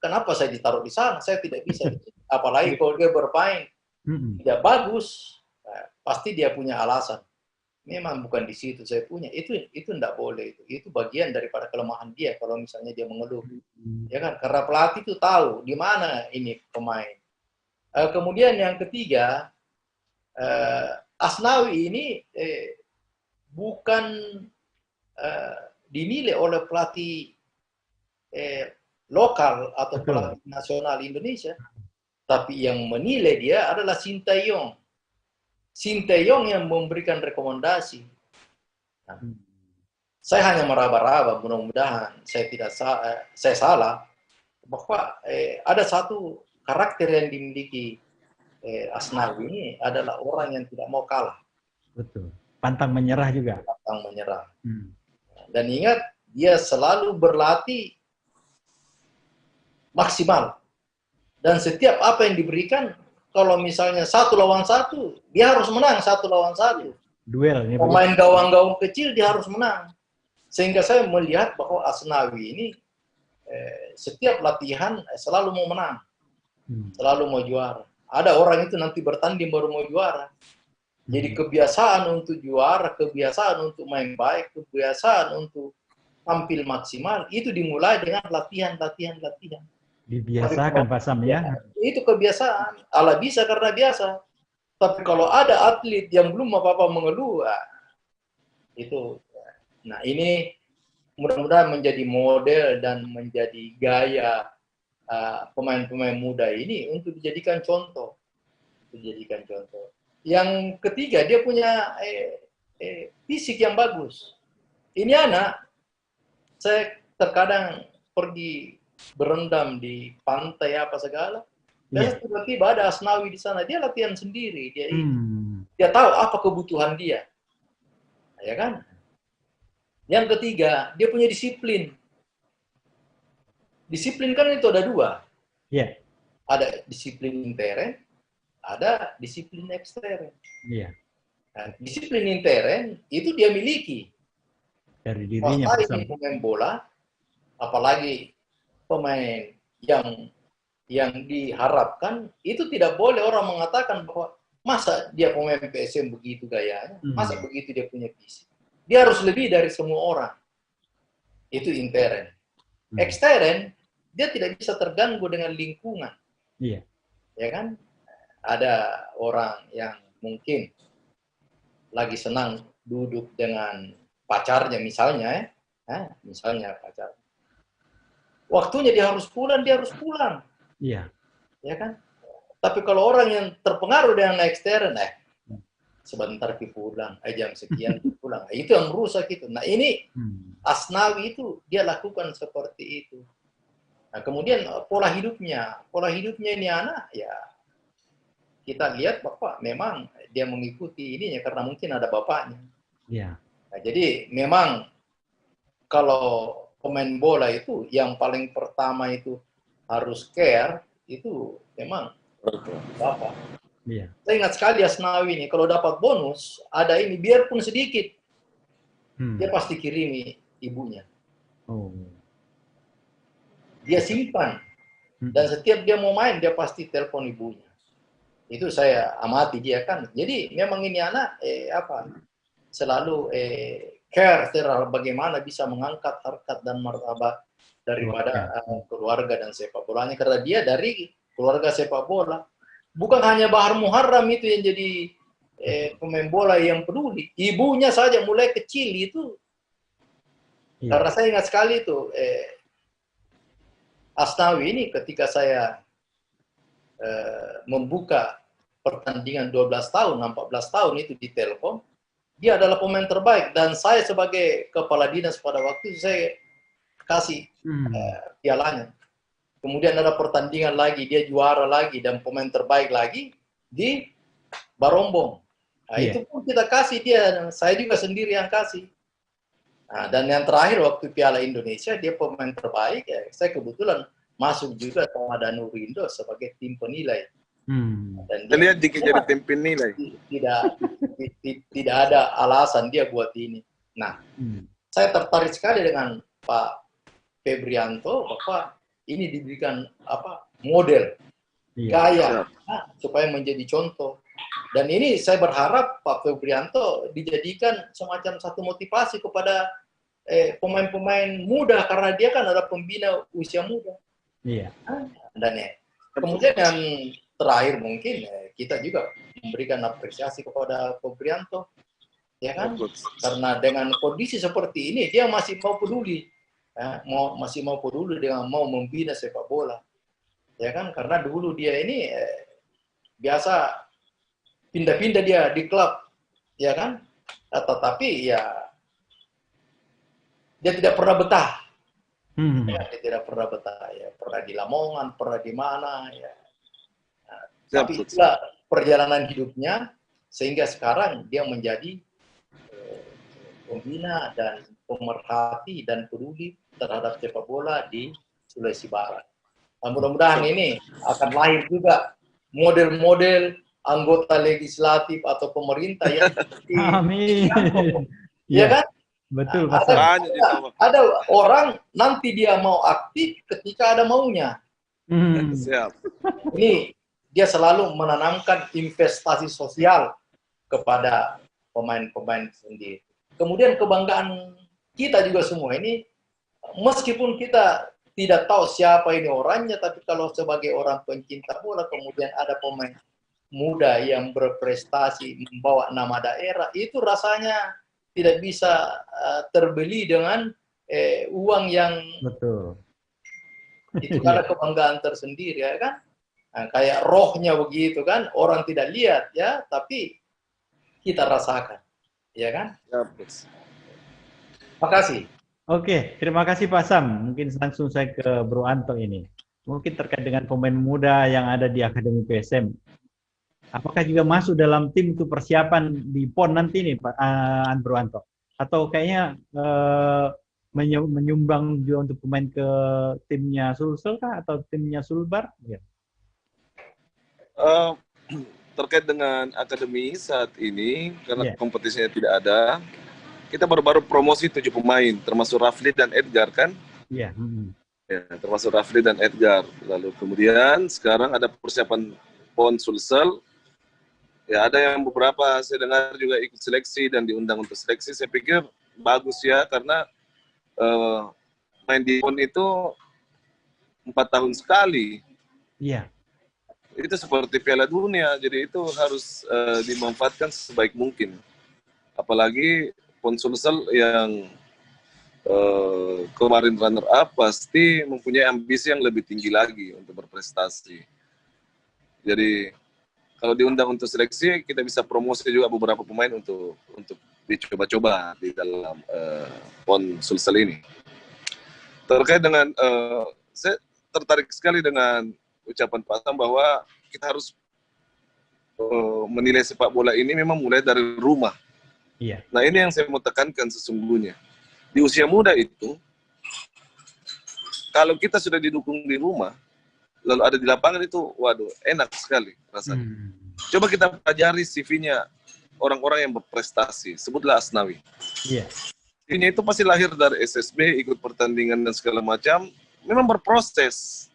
B: kenapa saya ditaruh di sana? Saya tidak bisa. Apalagi kalau dia bermain tidak bagus, pasti dia punya alasan. Memang bukan di situ saya punya. Itu tidak boleh. Itu bagian daripada kelemahan dia kalau misalnya dia mengeluh. Ya kan? Karena pelatih itu tahu di mana ini pemain. Kemudian yang ketiga, Asnawi ini bukan dinilai oleh pelatih lokal atau pelatih nasional Indonesia. Tapi yang menilai dia adalah Sintayong. Sintayong yang memberikan rekomendasi. Nah, saya hanya meraba-raba, mudah-mudahan saya salah, bahwa ada satu karakter yang dimiliki Asnawi ini adalah orang yang tidak mau kalah.
A: Betul. Pantang menyerah juga.
B: Pantang menyerah. Dan ingat, dia selalu berlatih maksimal. Dan setiap apa yang diberikan, kalau misalnya 1 lawan 1, dia harus menang 1 lawan 1.
A: Duel.
B: Pemain gawang-gawang kecil dia harus menang. Sehingga saya melihat bahwa Asnawi ini setiap latihan selalu mau menang. Selalu mau juara. Ada orang itu nanti bertanding baru mau juara. Jadi kebiasaan untuk juara, kebiasaan untuk main baik, kebiasaan untuk tampil maksimal, itu dimulai dengan latihan.
A: Dibiasakan Pak Sam ya.
B: Itu kebiasaan. Allah bisa karena biasa. Tapi kalau ada atlet yang belum apa-apa mengeluh, itu. Nah ini mudah-mudahan menjadi model dan menjadi gaya pemain-pemain muda ini untuk dijadikan contoh. Yang ketiga, dia punya fisik yang bagus. Ini anak, saya terkadang pergi berendam di pantai apa segala, dan tiba-tiba ada Asnawi di sana, dia latihan sendiri, dia tahu apa kebutuhan dia, ya kan? Yang ketiga, dia punya disiplin. Disiplin kan itu ada 2.
A: Iya.
B: Ada disiplin intern, ada disiplin ekstern.
A: Iya.
B: Nah, disiplin intern itu dia miliki.
A: Dari dirinya.
B: Ini pemain bola, apalagi pemain yang diharapkan, itu tidak boleh orang mengatakan bahwa masa dia pemain PSM begitu gayanya, masa begitu dia punya fisik. Dia harus lebih dari semua orang. Itu intern. Ekstern, dia tidak bisa terganggu dengan lingkungan.
A: Iya.
B: Ya kan? Ada orang yang mungkin lagi senang duduk dengan pacarnya misalnya, misalnya pacar. Waktunya dia harus pulang.
A: Iya.
B: Ya kan? Tapi kalau orang yang terpengaruh dengan ekstern, sebentar pulang, jam sekian pulang. Itu yang merusak itu. Nah ini Asnawi itu dia lakukan seperti itu. Nah kemudian pola hidupnya ini anak ya kita lihat bahwa memang dia mengikuti ininya karena mungkin ada bapaknya.
A: Iya.
B: Nah, jadi memang kalau pemain bola itu yang paling pertama itu harus care itu memang bapak.
A: Iya.
B: Saya ingat sekali Asnawi ini kalau dapat bonus ada ini biarpun sedikit dia pasti kirimi ibunya. Dia simpan dan setiap dia mau main dia pasti telepon ibunya. Itu saya amati dia kan. Jadi memang ini anak selalu care terhadap bagaimana bisa mengangkat harkat dan martabat daripada keluarga dan sepak bolanya karena dia dari keluarga sepak bola. Bukan hanya Bahar Muharram itu yang jadi pemain bola yang peduli. Ibunya saja mulai kecil itu. Karena saya ingat sekali itu Asnawi ini ketika saya membuka pertandingan 12 tahun, 14 tahun itu di Telkom, dia adalah pemain terbaik dan saya sebagai kepala dinas pada waktu itu saya kasih pialanya. Kemudian ada pertandingan lagi, dia juara lagi dan pemain terbaik lagi di Barombong. Nah, itu pun kita kasih dia, saya juga sendiri yang kasih. Nah, dan yang terakhir waktu Piala Indonesia dia pemain terbaik, saya kebetulan masuk juga sama Danurindo sebagai tim penilai.
C: Dan dia lihat dikit jadi tim penilai.
B: Tidak ada alasan dia buat ini. Nah, saya tertarik sekali dengan Pak Febrianto bahwa ini diberikan model gaya supaya menjadi contoh. Dan ini saya berharap Pak Febrianto dijadikan semacam satu motivasi kepada pemain-pemain muda karena dia kan ada pembina usia muda.
A: Iya.
B: Dan kemudian yang terakhir mungkin kita juga memberikan apresiasi kepada Febrianto, ya kan? Karena dengan kondisi seperti ini dia masih mau peduli. Masih mau peduli dengan mau membina sepak bola. ya kan? Karena dulu dia ini biasa pindah-pindah dia di klub, ya kan? Tetapi ya dia tidak pernah betah. Ya, dia tidak pernah betah. Ya, pernah di Lamongan, pernah di mana. Ya. Nah, tapi itulah perjalanan hidupnya sehingga sekarang dia menjadi pembina dan pemerhati dan peduli terhadap sepak bola di Sulawesi Barat. Nah, mudah-mudahan ini akan lahir juga model-model anggota legislatif atau pemerintah yang
A: amin.
B: Ya kan?
A: Betul,
B: ada orang nanti dia mau aktif ketika ada maunya.
C: Siap.
B: Ini dia selalu menanamkan investasi sosial kepada pemain-pemain sendiri. Kemudian kebanggaan kita juga semua ini, meskipun kita tidak tahu siapa ini orangnya, tapi kalau sebagai orang pencinta bola, kemudian ada pemain muda yang berprestasi membawa nama daerah, itu rasanya tidak bisa terbeli dengan uang yang
A: betul.
B: Itu karena kebanggaan tersendiri, ya kan? Nah, kayak rohnya begitu kan, orang tidak lihat ya, tapi kita rasakan, ya kan? Makasih.
A: Oke, terima kasih Pak Sam. Mungkin langsung saya ke Bro Anto ini. Mungkin terkait dengan pemain muda yang ada di Akademi PSM. Apakah juga masuk dalam tim itu persiapan di PON nanti nih Pak Bro Anto? Atau kayaknya menyumbang juga untuk pemain ke timnya Sulsel kah atau timnya Sulbar? Ya.
C: Terkait dengan akademi saat ini, karena kompetisinya tidak ada, kita baru-baru promosi 7 pemain, termasuk Rafli dan Edgar kan?
A: Iya.
C: Ya, termasuk Rafli dan Edgar. Lalu kemudian sekarang ada persiapan PON Sulsel. Ya, ada yang beberapa saya dengar juga ikut seleksi dan diundang untuk seleksi. Saya pikir bagus ya, karena main di PON itu 4 tahun sekali.
A: Iya.
C: Itu seperti Piala Dunia, jadi itu harus dimanfaatkan sebaik mungkin. Apalagi PON Sulsel yang kemarin runner up pasti mempunyai ambisi yang lebih tinggi lagi untuk berprestasi. Jadi kalau diundang untuk seleksi, kita bisa promosi juga beberapa pemain untuk dicoba-coba di dalam PON Sulsel ini. Terkait dengan, saya tertarik sekali dengan ucapan Pak Sam bahwa kita harus menilai sepak bola ini memang mulai dari rumah.
A: Iya.
C: Nah, ini yang saya mau tekankan sesungguhnya. Di usia muda itu, kalau kita sudah didukung di rumah, lalu ada di lapangan itu, waduh, enak sekali rasanya. Coba kita pelajari CV-nya orang-orang yang berprestasi, sebutlah Asnawi.
A: Iya.
C: CV-nya itu pasti lahir dari SSB, ikut pertandingan dan segala macam, memang berproses.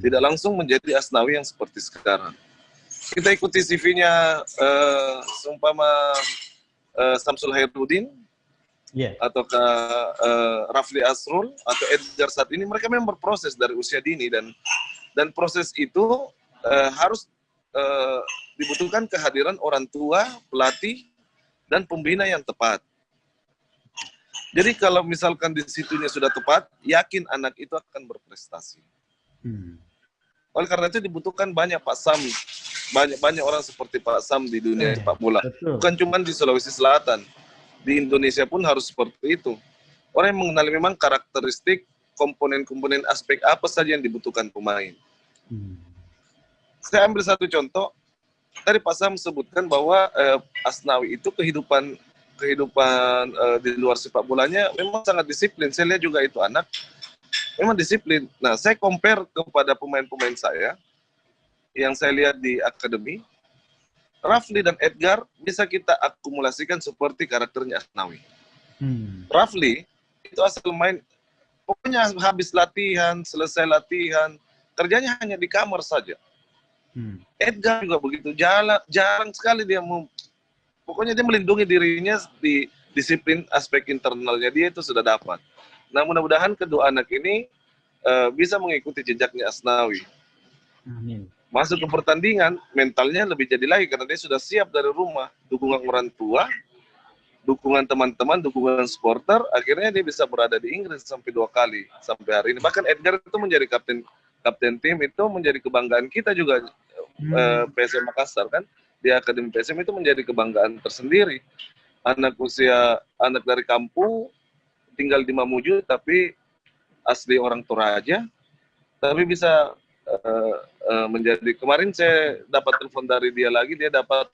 C: Tidak langsung menjadi Asnawi yang seperti sekarang. Kita ikuti CV-nya seumpama Samsul Hairudin, atau ke Rafli Asrul atau Edgar saat ini, mereka memang berproses dari usia dini dan proses itu harus dibutuhkan kehadiran orang tua, pelatih, dan pembina yang tepat. Jadi kalau misalkan di situnya sudah tepat, yakin anak itu akan berprestasi. Oleh karena itu dibutuhkan banyak Pak Sam, banyak orang seperti Pak Sam di dunia sepak bola. Bukan cuma di Sulawesi Selatan, di Indonesia pun harus seperti itu. Orang yang mengenali memang karakteristik, komponen-komponen aspek apa saja yang dibutuhkan pemain. Saya ambil satu contoh, tadi Pak Sam sebutkan bahwa Asnawi itu kehidupan di luar sepak bolanya memang sangat disiplin. Saya lihat juga itu anak memang disiplin. Nah, saya compare kepada pemain-pemain saya yang saya lihat di akademi, Rafli dan Edgar bisa kita akumulasikan seperti karakternya Asnawi. Rafli itu asal main, pokoknya habis latihan, selesai latihan, kerjanya hanya di kamar saja. Edgar juga begitu, jarang sekali dia pokoknya dia melindungi dirinya di disiplin aspek internalnya dia itu sudah dapat. Nah, mudah-mudahan kedua anak ini bisa mengikuti jejaknya Asnawi. Masuk ke pertandingan, mentalnya lebih jadi lagi karena dia sudah siap dari rumah. Dukungan orang tua, dukungan teman-teman, dukungan supporter, akhirnya dia bisa berada di Inggris sampai 2 kali sampai hari ini. Bahkan Edgar itu menjadi kapten kapten tim itu menjadi kebanggaan kita juga. PSM Makassar kan, di Akademi PSM itu menjadi kebanggaan tersendiri. Anak dari kampung, tinggal di Mamuju, tapi asli orang Toraja, tapi bisa menjadi, kemarin saya dapat telepon dari dia lagi, dia dapat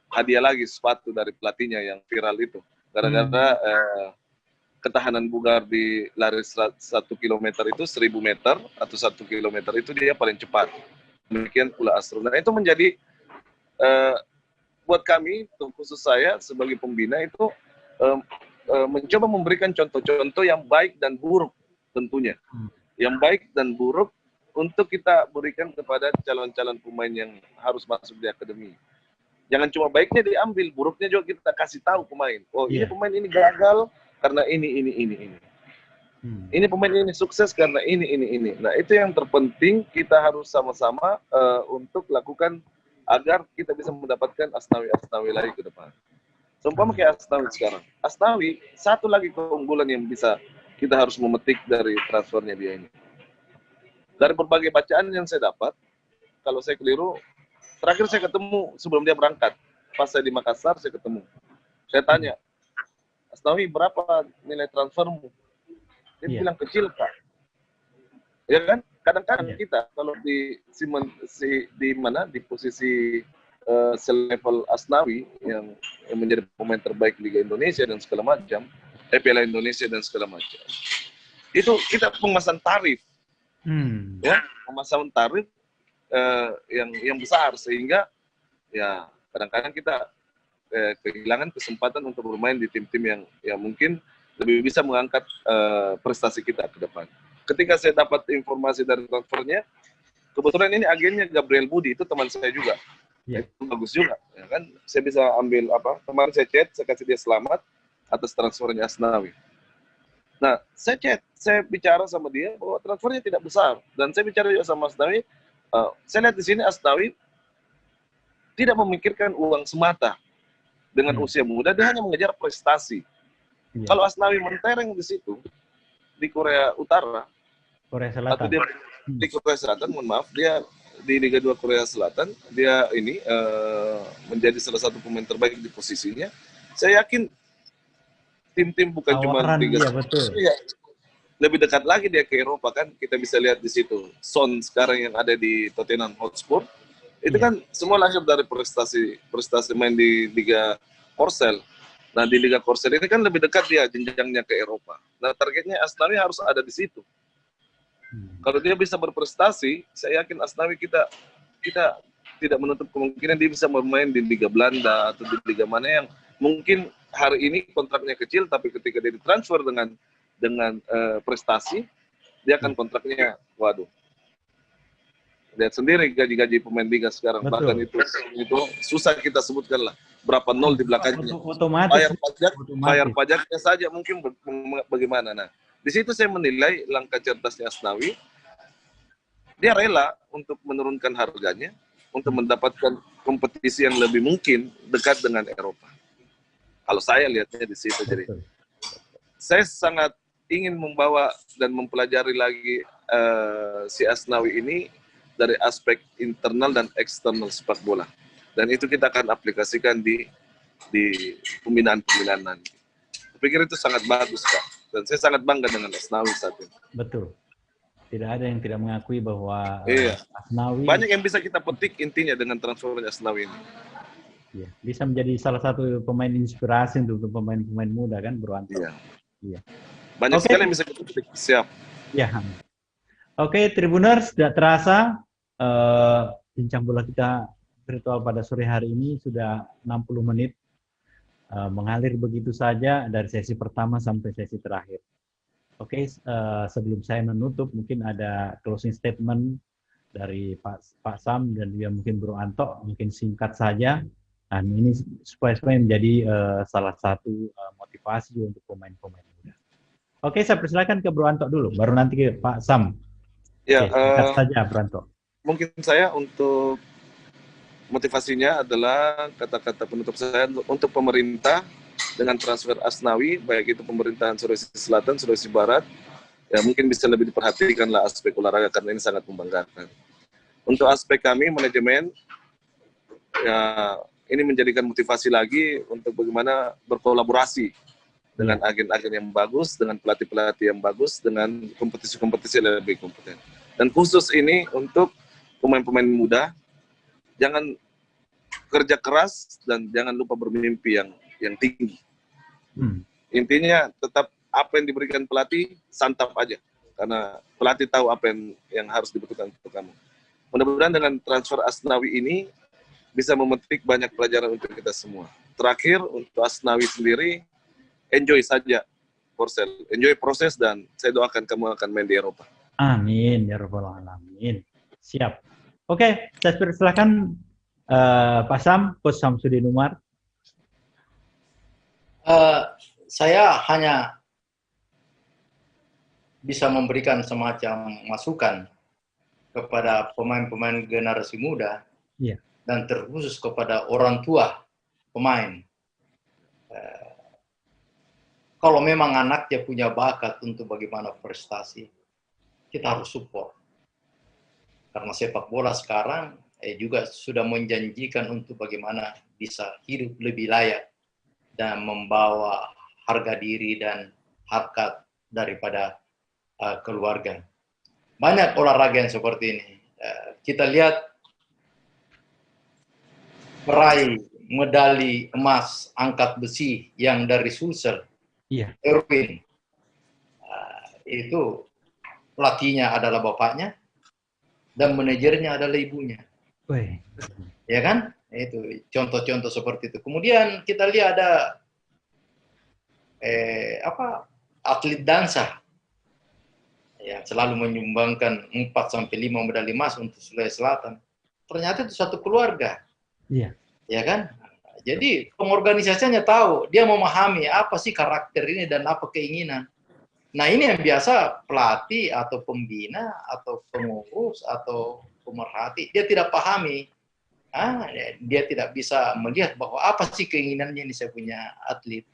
C: hadiah lagi sepatu dari pelatihnya yang viral itu, gara-gara ketahanan bugar di lari 1 km itu 1000 meter atau 1 km itu dia paling cepat. Demikian pula Asrul. Nah, itu menjadi buat kami, khusus saya sebagai pembina itu mencoba memberikan contoh-contoh yang baik dan buruk tentunya. Yang baik dan buruk untuk kita berikan kepada calon-calon pemain yang harus masuk di akademi. Jangan cuma baiknya diambil, buruknya juga kita kasih tahu pemain. Oh, ini pemain ini gagal karena ini. Ini pemain ini sukses karena ini. Nah, itu yang terpenting, kita harus sama-sama untuk lakukan agar kita bisa mendapatkan Asnawi lagi ke depan. Seumpama kayak Asnawi sekarang. Asnawi, satu lagi keunggulan yang bisa kita harus memetik dari transfernya dia ini. Dari berbagai bacaan yang saya dapat, kalau saya keliru, terakhir saya ketemu sebelum dia berangkat. Pas saya di Makassar, saya ketemu. Saya tanya, Asnawi, berapa nilai transfermu? Dia bilang kecil, Kak. Ya kan? Kadang-kadang kita kalau di posisi selevel Asnawi yang menjadi pemain terbaik Liga Indonesia dan segala macam, Piala Indonesia dan segala macam. Itu kita pemasan tarif. Ya, pemasan tarif yang besar, sehingga ya kadang-kadang kita kehilangan kesempatan untuk bermain di tim-tim yang mungkin lebih bisa mengangkat prestasi kita ke depan. Ketika saya dapat informasi dari transfernya, kebetulan ini agennya Gabriel Budi, itu teman saya juga. Itu bagus juga, ya kan? Saya bisa ambil kemarin saya chat, saya kasih dia selamat atas transfernya Asnawi. Nah, saya bicara sama dia bahwa transfernya tidak besar, dan saya bicara juga sama Asnawi. Saya lihat di sini Asnawi tidak memikirkan uang semata. Dengan usia muda, dia hanya mengejar prestasi. Kalau Asnawi mentereng di situ, di Korea Utara, atau dia di Korea Selatan, mohon maaf, dia di Liga 2 Korea Selatan, dia ini menjadi salah satu pemain terbaik di posisinya. Saya yakin tim-tim bukan cuma Liga lebih dekat lagi dia ke Eropa kan, kita bisa lihat di situ. Son sekarang yang ada di Tottenham Hotspur, itu kan semua lahir dari prestasi main di Liga Korsel. Nah, di Liga Korsel ini kan lebih dekat dia jenjangnya ke Eropa. Nah, targetnya Asnawi harus ada di situ. Kalau dia bisa berprestasi, saya yakin Asnawi kita tidak menutup kemungkinan dia bisa bermain di Liga Belanda atau di Liga mana yang mungkin hari ini kontraknya kecil, tapi ketika dia ditransfer dengan prestasi, dia akan kontraknya, waduh. Lihat sendiri gaji-gaji pemain liga sekarang. Betul. Bahkan itu susah kita sebutkan lah berapa nol di belakangnya.
A: Otomatis.
C: Bayar pajaknya saja mungkin bagaimana. Nah, di situ saya menilai langkah cerdasnya Asnawi. Dia rela untuk menurunkan harganya untuk mendapatkan kompetisi yang lebih mungkin dekat dengan Eropa. Kalau saya lihatnya di situ. Jadi saya sangat ingin membawa dan mempelajari lagi si Asnawi ini dari aspek internal dan eksternal sepak bola. Dan itu kita akan aplikasikan di pembinaan-pembinaan nanti. Saya pikir itu sangat bagus, Kak. Dan saya sangat bangga dengan Asnawi saat ini.
A: Betul. Tidak ada yang tidak mengakui bahwa Asnawi...
C: Banyak yang bisa kita petik intinya dengan transfer Asnawi ini.
A: Ya, bisa menjadi salah satu pemain inspirasi untuk pemain-pemain muda kan, Bro Anto.
C: Iya. Banyak sekali yang bisa kita petik. Siap.
A: Ya. Oke, Tribuners, tidak terasa bincang bola kita virtual pada sore hari ini sudah 60 menit. Mengalir begitu saja dari sesi pertama sampai sesi terakhir. Oke, sebelum saya menutup, mungkin ada closing statement dari Pak Sam dan juga mungkin Bro Anto, mungkin singkat saja. Dan ini supaya menjadi salah satu motivasi untuk pemain-pemain muda. Oke, saya persilakan ke Bro Anto dulu, baru nanti ke Pak Sam.
C: Ya,
A: singkat saja, Bro Anto.
C: Mungkin saya untuk motivasinya adalah kata-kata penutup saya untuk pemerintah dengan transfer Asnawi, baik itu pemerintahan Sulawesi Selatan, Sulawesi Barat, ya mungkin bisa lebih diperhatikan lah aspek olahraga karena ini sangat membanggakan. Untuk aspek kami manajemen, ya ini menjadikan motivasi lagi untuk bagaimana berkolaborasi dengan agen-agen yang bagus, dengan pelatih-pelatih yang bagus, dengan kompetisi-kompetisi yang lebih kompeten. Dan khusus ini untuk pemain-pemain muda, jangan kerja keras dan jangan lupa bermimpi yang tinggi. Intinya tetap apa yang diberikan pelatih, santap aja. Karena pelatih tahu apa yang harus dibutuhkan untuk kamu. Mudah-mudahan dengan transfer Asnawi ini bisa memetik banyak pelajaran untuk kita semua. Terakhir, untuk Asnawi sendiri, enjoy saja, Korsel. Enjoy proses dan saya doakan kamu akan main di Eropa.
A: Amin, ya Rabbal Alamin. Siap. Oke, saya persilakan Pak Sam, Coach Samsudin Umar.
B: Saya hanya bisa memberikan semacam masukan kepada pemain-pemain generasi muda dan terkhusus kepada orang tua pemain. Kalau memang anaknya punya bakat untuk bagaimana prestasi, kita harus support. Karena sepak bola sekarang juga sudah menjanjikan untuk bagaimana bisa hidup lebih layak dan membawa harga diri dan harkat daripada keluarga. Banyak olahraga yang seperti ini. Kita lihat peraih medali emas angkat besi yang dari Sulsel, Erwin. Itu pelatihnya adalah bapaknya dan manajernya adalah ibunya. Ya kan? Itu contoh-contoh seperti itu. Kemudian kita lihat ada atlet dansa yang selalu menyumbangkan 4-5 medali emas untuk Sulawesi Selatan. Ternyata itu satu keluarga. Ya kan? Jadi pengorganisasinya tahu, dia memahami apa sih karakter ini dan apa keinginan. Nah ini yang biasa pelatih atau pembina atau pengurus atau pemerhati, dia tidak pahami. Dia tidak bisa melihat bahwa apa sih keinginannya ini saya punya atlet.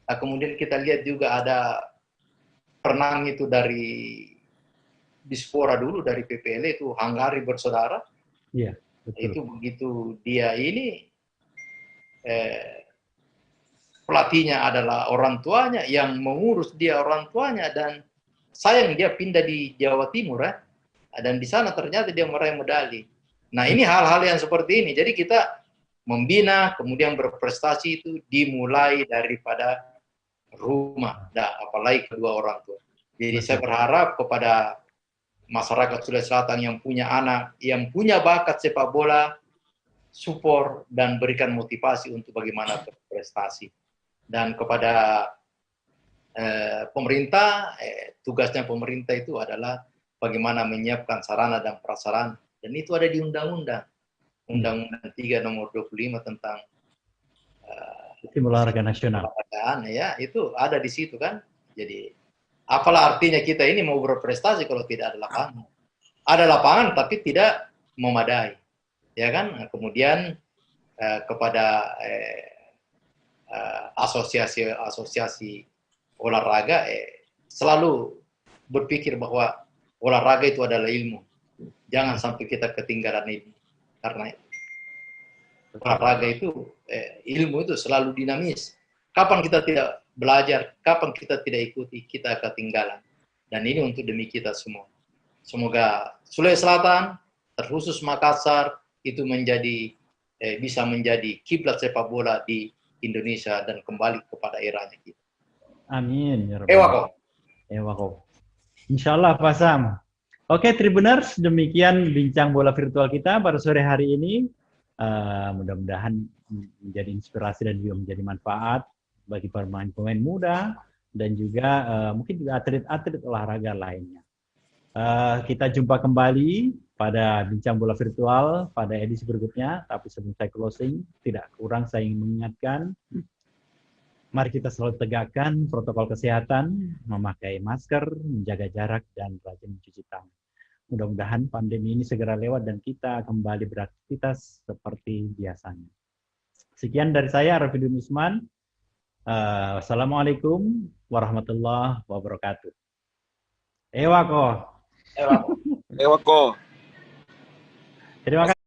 B: Nah, kemudian kita lihat juga ada renang itu dari Dispora dulu, dari PPL itu Hanggari Bersaudara. Itu begitu dia ini pelatihnya adalah orang tuanya, yang mengurus dia orang tuanya, dan sayang dia pindah di Jawa Timur dan di sana ternyata dia meraih medali. Nah ini hal-hal yang seperti ini, jadi kita membina kemudian berprestasi itu dimulai daripada rumah, apalagi kedua orang tua. Jadi saya berharap kepada masyarakat Sulawesi Selatan yang punya anak, yang punya bakat sepak bola, support dan berikan motivasi untuk bagaimana berprestasi. Dan kepada pemerintah, tugasnya pemerintah itu adalah bagaimana menyiapkan sarana dan prasarana. Dan itu ada di Undang-Undang 3 nomor 25 tentang
A: Tim Olahraga Nasional.
B: Ya, itu ada di situ kan. Jadi apalah artinya kita ini mau berprestasi kalau tidak ada lapangan. Ada lapangan tapi tidak memadai. Ya kan? Kemudian kepada asosiasi olahraga selalu berpikir bahwa olahraga itu adalah ilmu. Jangan sampai kita ketinggalan ilmu. Karena olahraga itu ilmu itu selalu dinamis. Kapan kita tidak belajar, kapan kita tidak ikuti, kita ketinggalan. Dan ini untuk demi kita semua. Semoga Sulawesi Selatan, terkhusus Makassar, itu bisa menjadi kiblat sepak bola di Indonesia dan kembali kepada eranya kita.
A: Amin.
B: Ewako.
A: Insyaallah Pak Sam. Oke, Tribuners, demikian bincang bola virtual kita pada sore hari ini. Mudah-mudahan menjadi inspirasi dan juga menjadi manfaat bagi pemain-pemain muda dan juga mungkin juga atlet-atlet olahraga lainnya. Kita jumpa kembali pada bincang bola virtual pada edisi berikutnya. Tapi sebelum saya closing, tidak kurang saya ingin mengingatkan, mari kita selalu tegakkan protokol kesehatan, memakai masker, menjaga jarak, dan rajin mencuci tangan. Mudah-mudahan pandemi ini segera lewat dan kita kembali beraktivitas seperti biasanya. Sekian dari saya, Arifin Usman. Wassalamualaikum warahmatullahi wabarakatuh. Ewa ko.
C: Ewa ko.
A: Terima kasih.